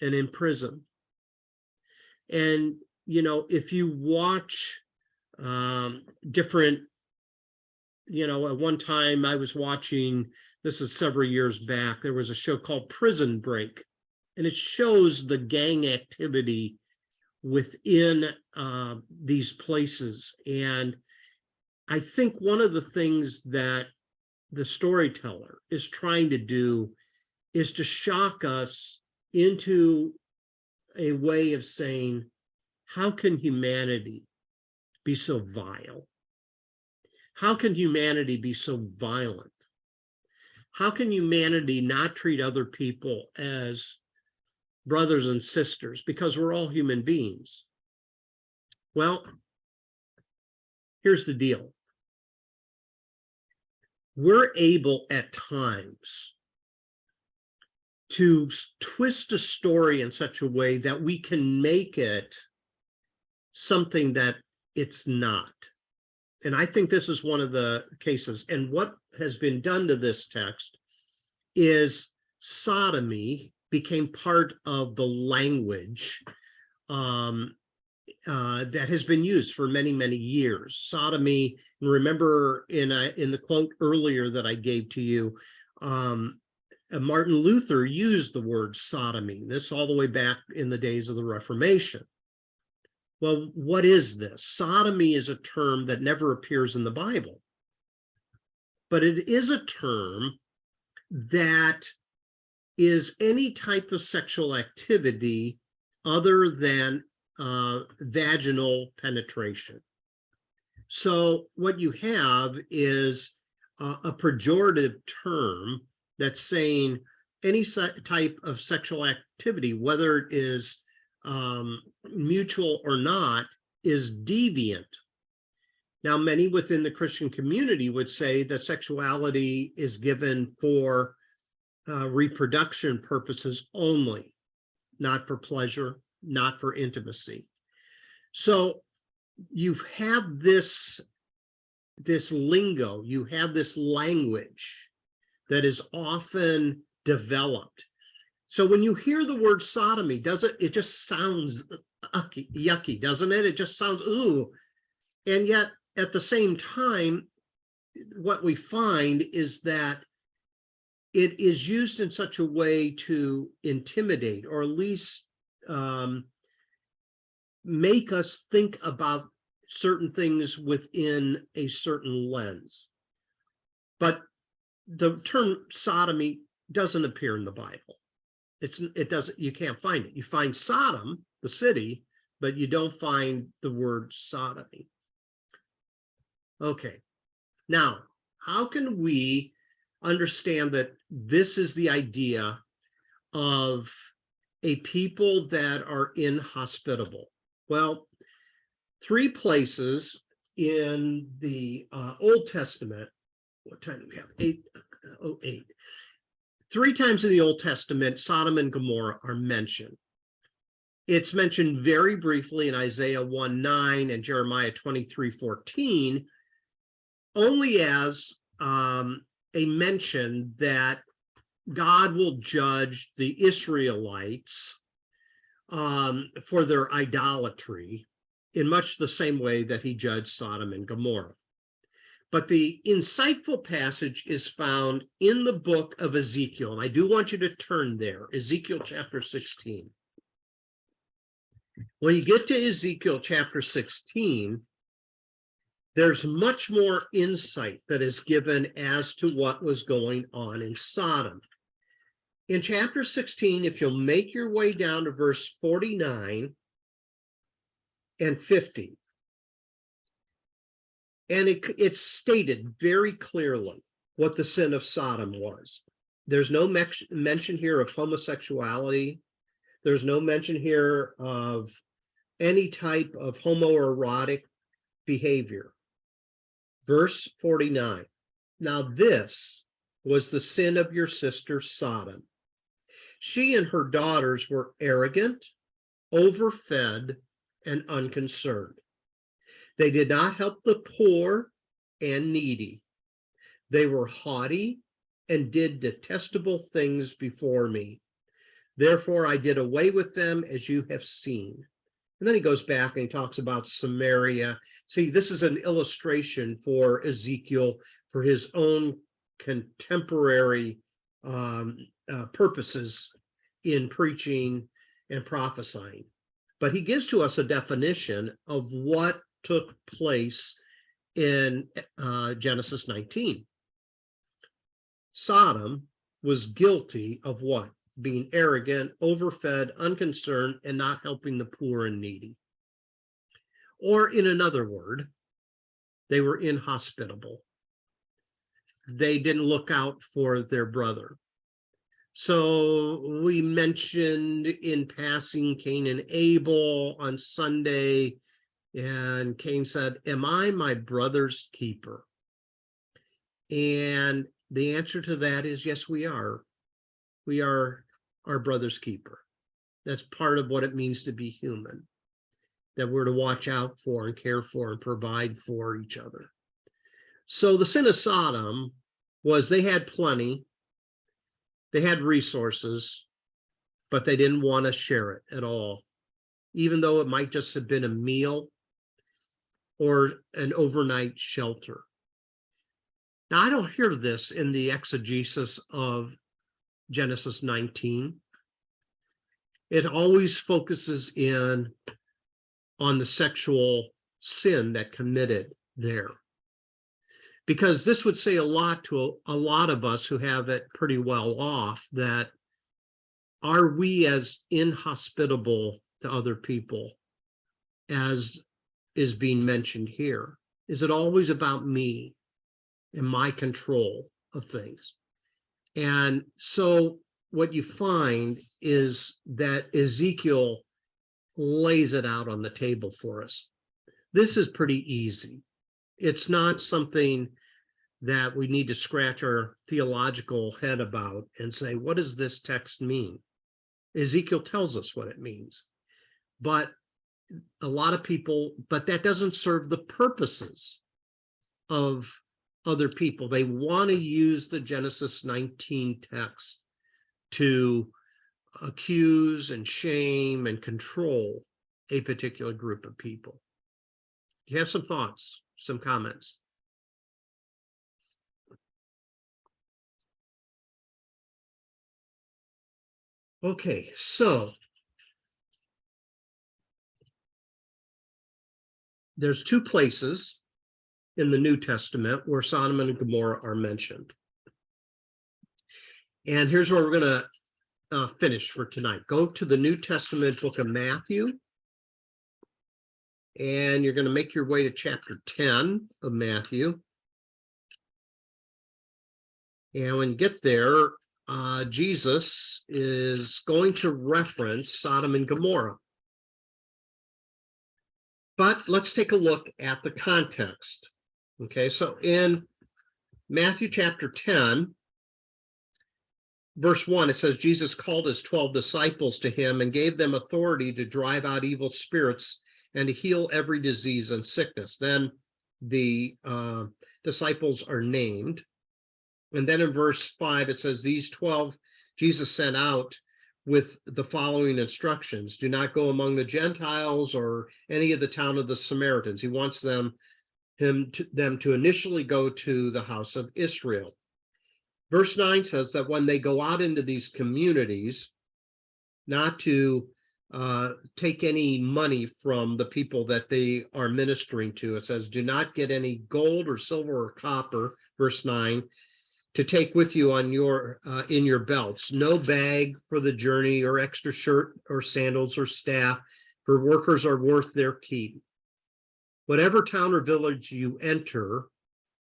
and in prison. And, you know, if you watch different, you know, at one time I was watching, this is several years back, there was a show called Prison Break, and it shows the gang activity within these places. And I think one of the things that the storyteller is trying to do is to shock us into a way of saying, how can humanity be so vile? How can humanity be so violent? How can humanity not treat other people as brothers and sisters, because we're all human beings? Well, here's the deal. We're able at times to twist a story in such a way that we can make it something that it's not. And I think this is one of the cases. And what has been done to this text is sodomy became part of the language that has been used for many, many years. Sodomy, and remember in the quote earlier that I gave to you, Martin Luther used the word sodomy, this all the way back in the days of the Reformation. Well, what is this? Sodomy is a term that never appears in the Bible, but it is a term that is any type of sexual activity other than vaginal penetration. So what you have is a pejorative term that's saying any type of sexual activity, whether it is mutual or not, is deviant. Now, many within the Christian community would say that sexuality is given for reproduction purposes only, not for pleasure, not for intimacy. So you have this lingo, you have this language that is often developed. So when you hear the word sodomy, it just sounds yucky, doesn't it? It just sounds, ooh. And yet at the same time, what we find is that it is used in such a way to intimidate, or at least make us think about certain things within a certain lens. But the term sodomy doesn't appear in the Bible. it doesn't, you can't find it. You find Sodom, the city, but you don't find the word sodomy. Okay, now, how can we understand that this is the idea of a people that are inhospitable? Well, 3 places in the Old Testament. What time do we have? 8:08. 3 times in the Old Testament, Sodom and Gomorrah are mentioned. It's mentioned very briefly in Isaiah 1:9 and Jeremiah 23:14, only as a mention that God will judge the Israelites for their idolatry in much the same way that he judged Sodom and Gomorrah. But the insightful passage is found in the book of Ezekiel, and I do want you to turn there, Ezekiel chapter 16. When you get to Ezekiel chapter 16, there's much more insight that is given as to what was going on in Sodom. In chapter 16, if you'll make your way down to verse 49 and 50, and it's stated very clearly what the sin of Sodom was. There's no mention here of homosexuality. There's no mention here of any type of homoerotic behavior. Verse 49, now this was the sin of your sister Sodom. She and her daughters were arrogant, overfed, and unconcerned. They did not help the poor and needy. They were haughty and did detestable things before me. Therefore, I did away with them, as you have seen. And then he goes back and he talks about Samaria. See, this is an illustration for Ezekiel for his own contemporary purposes in preaching and prophesying. But he gives to us a definition of what took place in Genesis 19. Sodom was guilty of what? Being arrogant, overfed, unconcerned, and not helping the poor and needy. Or in another word, they were inhospitable. They didn't look out for their brother. So we mentioned in passing Cain and Abel on Sunday, and Cain said, "Am I my brother's keeper?" And the answer to that is yes, we are. We are our brother's keeper. That's part of what it means to be human, that we're to watch out for and care for and provide for each other. So the sin of Sodom was they had plenty, they had resources, but they didn't want to share it at all, even though it might just have been a meal or an overnight shelter. Now, I don't hear this in the exegesis of Genesis 19. It always focuses in on the sexual sin that committed there. Because this would say a lot to a lot of us who have it pretty well off, that are we as inhospitable to other people as is being mentioned here? Is it always about me and my control of things? And so what you find is that Ezekiel lays it out on the table for us. This is pretty easy. It's not something that we need to scratch our theological head about and say, what does this text mean? Ezekiel tells us what it means. But a lot of people, but that doesn't serve the purposes of other people. They want to use the Genesis 19 text to accuse and shame and control a particular group of people. You have some thoughts, some comments? Okay, so there's 2 places in the New Testament where Sodom and Gomorrah are mentioned. And here's where we're going finish for tonight. Go to the New Testament book of Matthew, and you're going to make your way to chapter 10 of Matthew. And when you get there, Jesus is going to reference Sodom and Gomorrah. But let's take a look at the context. Okay, so in Matthew chapter 10, verse 1, it says, Jesus called his 12 disciples to him and gave them authority to drive out evil spirits and to heal every disease and sickness. Then the disciples are named. And then in verse 5, it says, these 12 Jesus sent out with the following instructions: do not go among the Gentiles or any of the town of the Samaritans. He wants them to initially go to the house of Israel. Verse 9 says that when they go out into these communities, not to take any money from the people that they are ministering to. It says, do not get any gold or silver or copper, verse 9, to take with you on your in your belts, no bag for the journey or extra shirt or sandals or staff, for workers are worth their keep. Whatever town or village you enter,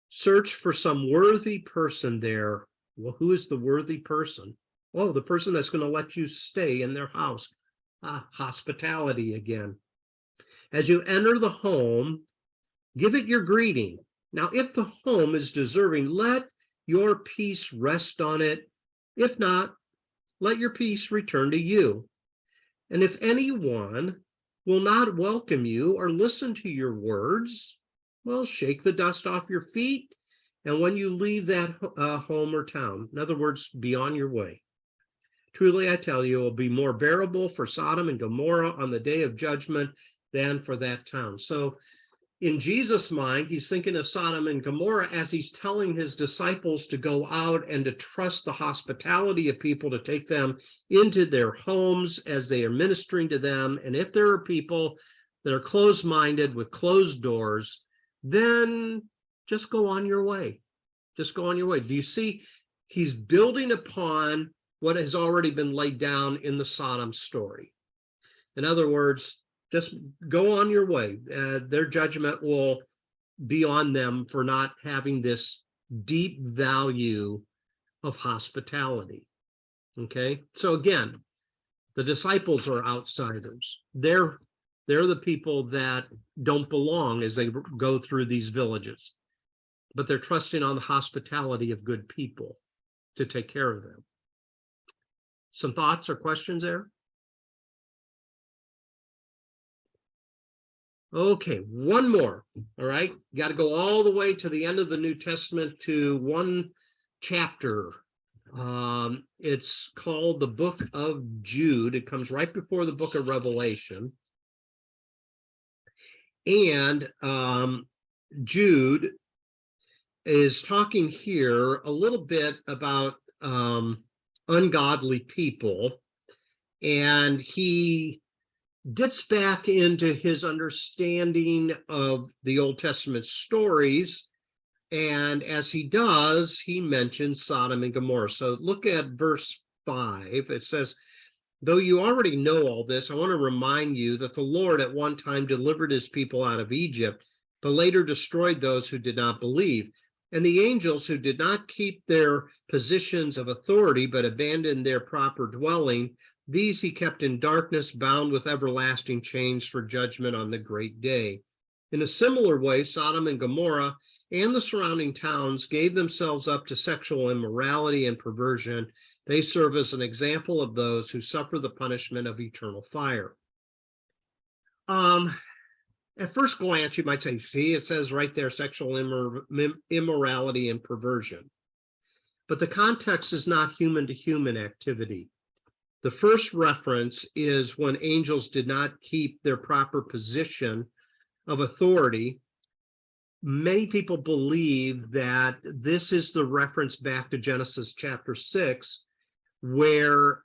search for some worthy person there. Well, who is the worthy person? Oh, the person that's going to let you stay in their house. Hospitality again. As you enter the home, give it your greeting. Now, if the home is deserving, let your peace rest on it. If not, let your peace return to you. And if anyone will not welcome you or listen to your words, well, shake the dust off your feet. And when you leave that home or town, in other words, be on your way. Truly, I tell you, it will be more bearable for Sodom and Gomorrah on the day of judgment than for that town. So in Jesus' mind, he's thinking of Sodom and Gomorrah as he's telling his disciples to go out and to trust the hospitality of people, to take them into their homes as they are ministering to them. And if there are people that are closed-minded with closed doors, then just go on your way. Just go on your way. Do you see? He's building upon what has already been laid down in the Sodom story. In other words, just go on your way. Their judgment will be on them for not having this deep value of hospitality. Okay, so again, the disciples are outsiders. They're the people that don't belong as they go through these villages, but they're trusting on the hospitality of good people to take care of them. Some thoughts or questions there? Okay, one more. All right, you got to go all the way to the end of the New Testament to one chapter. It's called the Book of Jude. It comes right before the Book of Revelation. And Jude is talking here a little bit about ungodly people, and he dips back into his understanding of the Old Testament stories, and as he does, he mentions Sodom and Gomorrah. So look at verse 5. It says, though you already know all this, I want to remind you that the Lord at one time delivered his people out of Egypt, but later destroyed those who did not believe. And the angels who did not keep their positions of authority, but abandoned their proper dwelling, these he kept in darkness, bound with everlasting chains for judgment on the great day. In a similar way, Sodom and Gomorrah and the surrounding towns gave themselves up to sexual immorality and perversion. They serve as an example of those who suffer the punishment of eternal fire. At first glance, you might say, see, it says right there, sexual immorality and perversion. But the context is not human-to-human activity. The first reference is when angels did not keep their proper position of authority. Many people believe that this is the reference back to Genesis chapter 6, where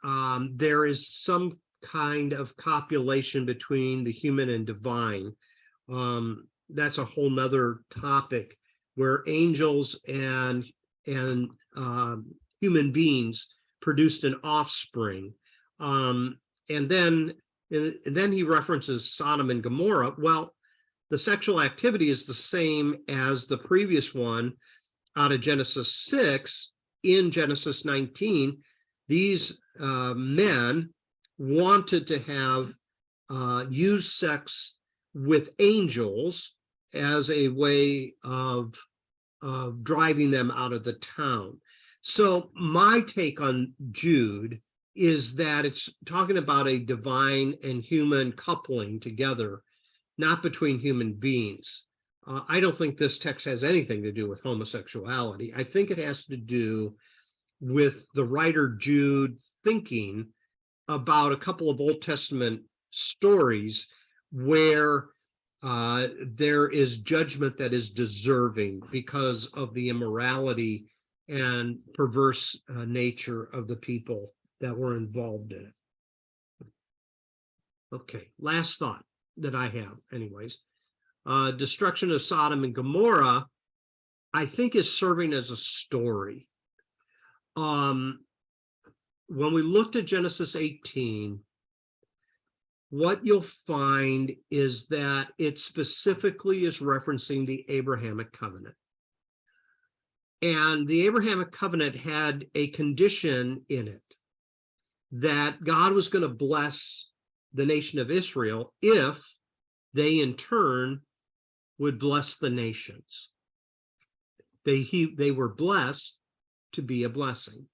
there is some kind of copulation between the human and divine. That's a whole nother topic, where angels and human beings produced an offspring. And then he references Sodom and Gomorrah. Well, the sexual activity is the same as the previous one out of Genesis 6. In Genesis 19, these men wanted to have use sex with angels as a way of driving them out of the town. So my take on Jude is that it's talking about a divine and human coupling together, not between human beings. I don't think this text has anything to do with homosexuality. I think it has to do with the writer Jude thinking about a couple of Old Testament stories where there is judgment that is deserving because of the immorality and perverse nature of the people that were involved in it. Okay, last thought that I have anyways. Destruction of Sodom and Gomorrah, I think, is serving as a story. When we looked at Genesis 18, what you'll find is that it specifically is referencing the Abrahamic covenant. And the Abrahamic covenant had a condition in it that God was going to bless the nation of Israel if they in turn would bless the nations. They were blessed to be a blessing.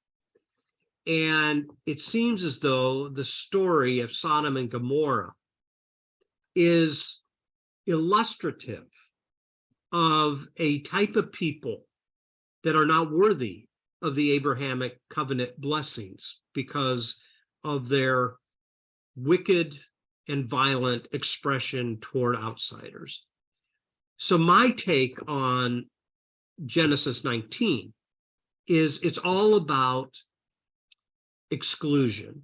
And it seems as though the story of Sodom and Gomorrah is illustrative of a type of people that are not worthy of the Abrahamic covenant blessings because of their wicked and violent expression toward outsiders. So my take on Genesis 19 is it's all about exclusion.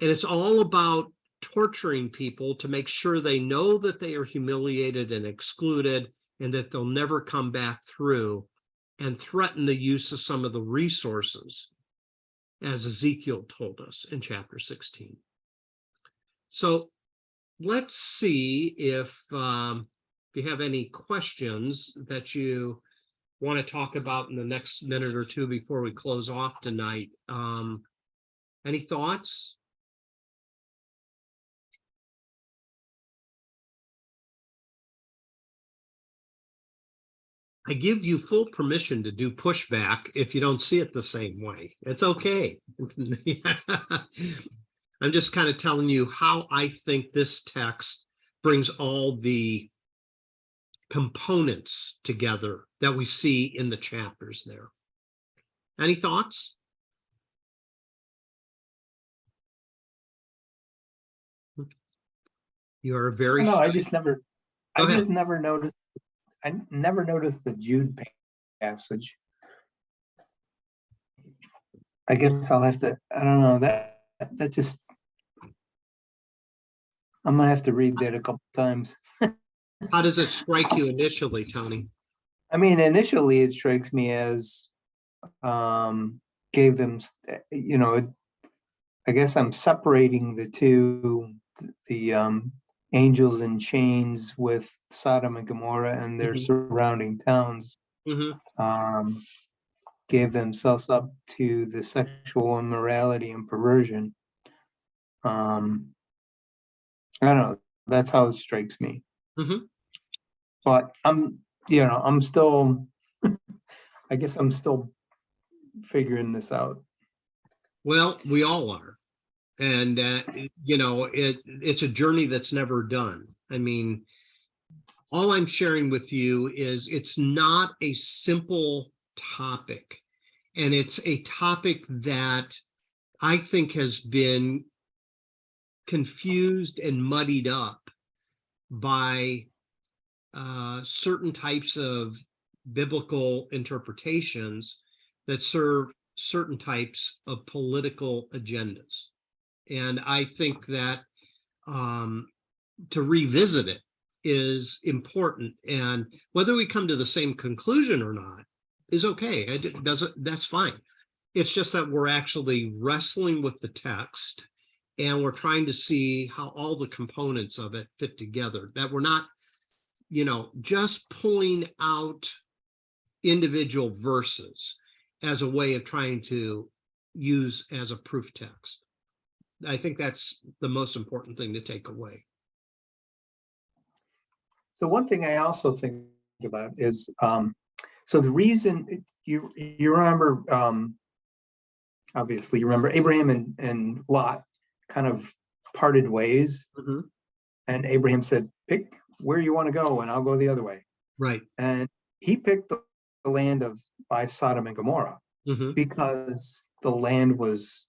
And it's all about torturing people to make sure they know that they are humiliated and excluded and that they'll never come back through, and threaten the use of some of the resources, as Ezekiel told us in chapter 16. So let's see if you have any questions that you want to talk about in the next minute or two before we close off tonight. Any thoughts? I give you full permission to do pushback if you don't see it the same way. It's okay. I'm just kind of telling you how I think this text brings all the components together that we see in the chapters there. Any thoughts? You are very No, shy. I just never noticed. I never noticed the Jude passage. I guess I'll have to. I don't know that just. I'm gonna have to read that a couple times. How does it strike you initially, Tony? I mean, initially it strikes me as gave them, I guess I'm separating the two, the angels in chains with Sodom and Gomorrah and their surrounding towns, gave themselves up to the sexual immorality and perversion. I don't know. That's how it strikes me. But I'm still, I guess I'm still figuring this out. Well, we all are. And, it's a journey that's never done. I mean, all I'm sharing with you is it's not a simple topic. And it's a topic that I think has been confused and muddied up by certain types of biblical interpretations that serve certain types of political agendas. And I think that to revisit it is important. And whether we come to the same conclusion or not is okay. That's fine. It's just that we're actually wrestling with the text and we're trying to see how all the components of it fit together, that we're not, just pulling out individual verses as a way of trying to use as a proof text. I think that's the most important thing to take away. So one thing I also think about is, so the reason you remember, obviously you remember Abraham and Lot kind of parted ways, Mhm. and Abraham said, pick where you want to go and I'll go the other way. Right. And he picked the land of by Sodom and Gomorrah Mhm. because the land was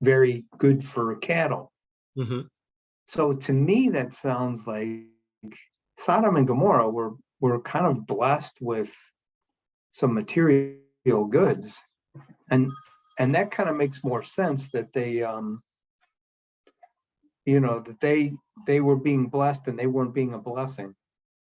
very good for cattle. Mhm. So to me, that sounds like Sodom and Gomorrah were kind of blessed with some material goods, and that kind of makes more sense that they that they were being blessed and they weren't being a blessing.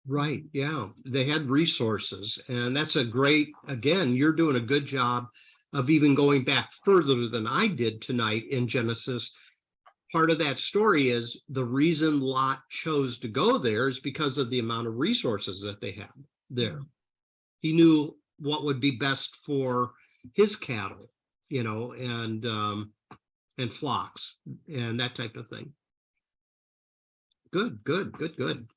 Right. Yeah. They had resources. And that's a great, again, you're doing a good job of even going back further than I did tonight in Genesis. Part of that story is the reason Lot chose to go there is because of the amount of resources that they had there. He knew what would be best for his cattle, and flocks and that type of thing. Good, good, good, good.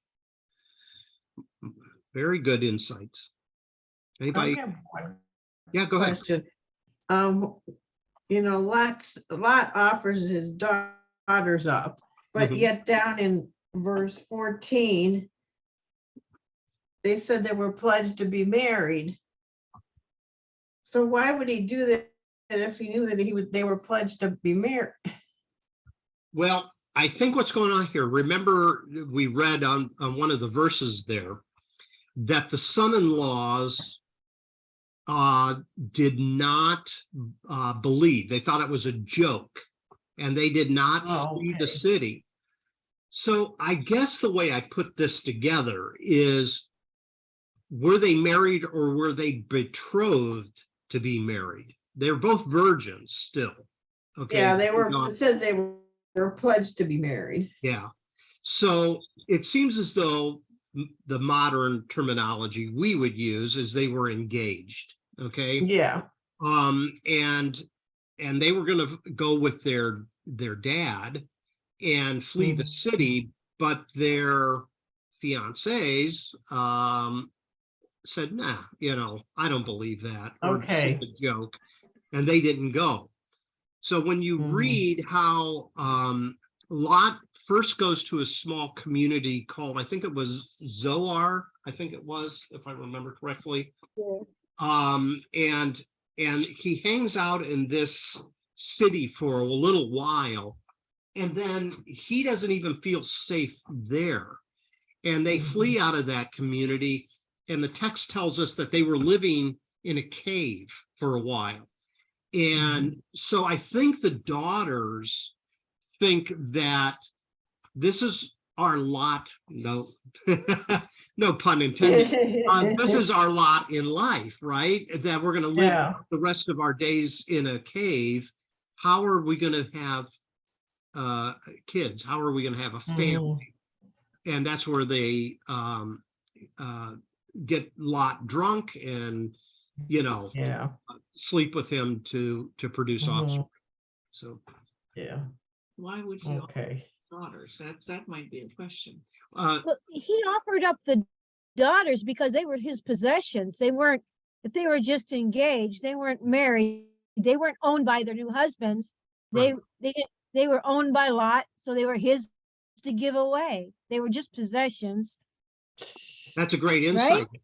Very good insights. I Anybody? have one Yeah, go ahead. question. Lot offers his daughters up, but Mhm. yet down in verse 14, they said they were pledged to be married. So why would he do that if he knew that they were pledged to be married? Well, I think what's going on here, remember we read on one of the verses there that the son-in-laws did not believe. They thought it was a joke and they did not Oh, flee the okay. city. So I guess the way I put this together is, were they married or were they betrothed to be married? They're both virgins still. Okay. Yeah, it says they were pledged to be married. Yeah. So it seems as though the modern terminology we would use is they were engaged. Okay. Yeah. And they were going to go with their dad and flee the city, but their fiancés said, nah, I don't believe that, or this is Okay. a joke, and they didn't go. So when you read how Lot first goes to a small community called, I think it was Zoar, if I remember correctly. And he hangs out in this city for a little while, and then he doesn't even feel safe there. And they flee out of that community. And the text tells us that they were living in a cave for a while. And so I think the daughters think that this is our lot. No, no pun intended. This is our lot in life, right? That we're going to live the rest of our days in a cave. How are we going to have kids? How are we going to have a family? And that's where they get Lot drunk and sleep with him to produce offspring. So why would he offer daughters? That might be a question. Well, he offered up the daughters because they were his possessions. They weren't, if they were just engaged, they weren't married, they weren't owned by their new husbands. They were owned by Lot, so they were his to give away. They were just possessions. That's a great insight. Right?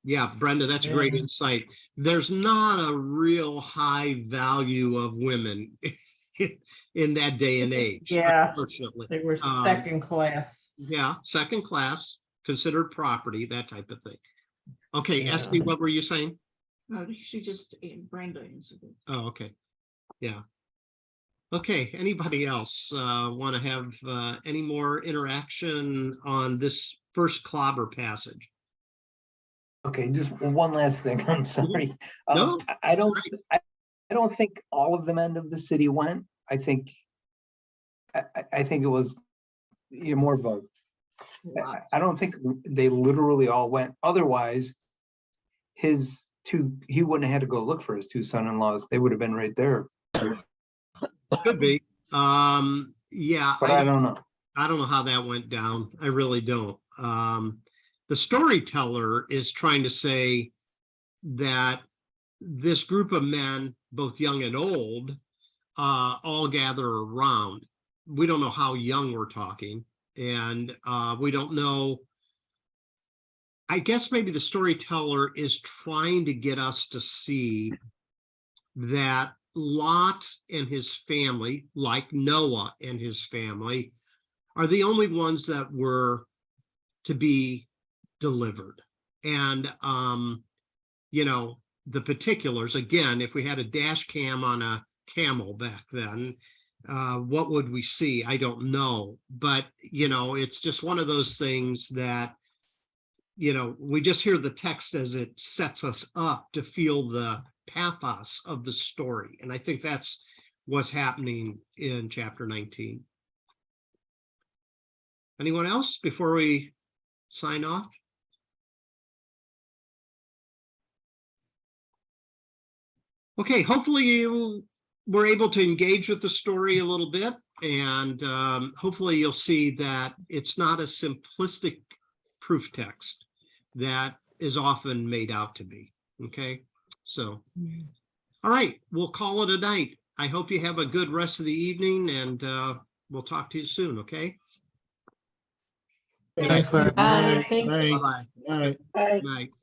Yeah, Brenda, that's a great insight. There's not a real high value of women in that day and age. Unfortunately. They were second class. Yeah, second class, considered property, that type of thing. Okay, Esty, what were you saying? No, she just, Brenda answered it. Oh, okay. Yeah. Okay, anybody else want to have any more interaction on this first clobber passage? Okay, just one last thing. I'm sorry. No, I don't don't think all of the men of the city went. I think it was more of a, I don't think they literally all went. Otherwise, he wouldn't have had to go look for his two son-in-laws. They would have been right there. Could be. Yeah, But I don't know. I don't know how that went down. I really don't. The storyteller is trying to say that this group of men, both young and old, all gather around. We don't know how young we're talking, and we don't know. I guess maybe the storyteller is trying to get us to see that Lot and his family, like Noah and his family, are the only ones that were to be delivered. And, you know, the particulars, again, if we had a dash cam on a camel back then, what would we see? I don't know. But, you know, it's just one of those things that, you know, we just hear the text as it sets us up to feel the pathos of the story. And I think that's what's happening in chapter 19. Anyone else before we sign off? Okay, hopefully you were able to engage with the story a little bit, and hopefully you'll see that it's not a simplistic proof text that is often made out to be. Okay, so all right, we'll call it a night. I hope you have a good rest of the evening, and we'll talk to you soon. Okay. Thanks, Larry. Bye. Night. Thank you. Night. Bye-bye. Night. Night.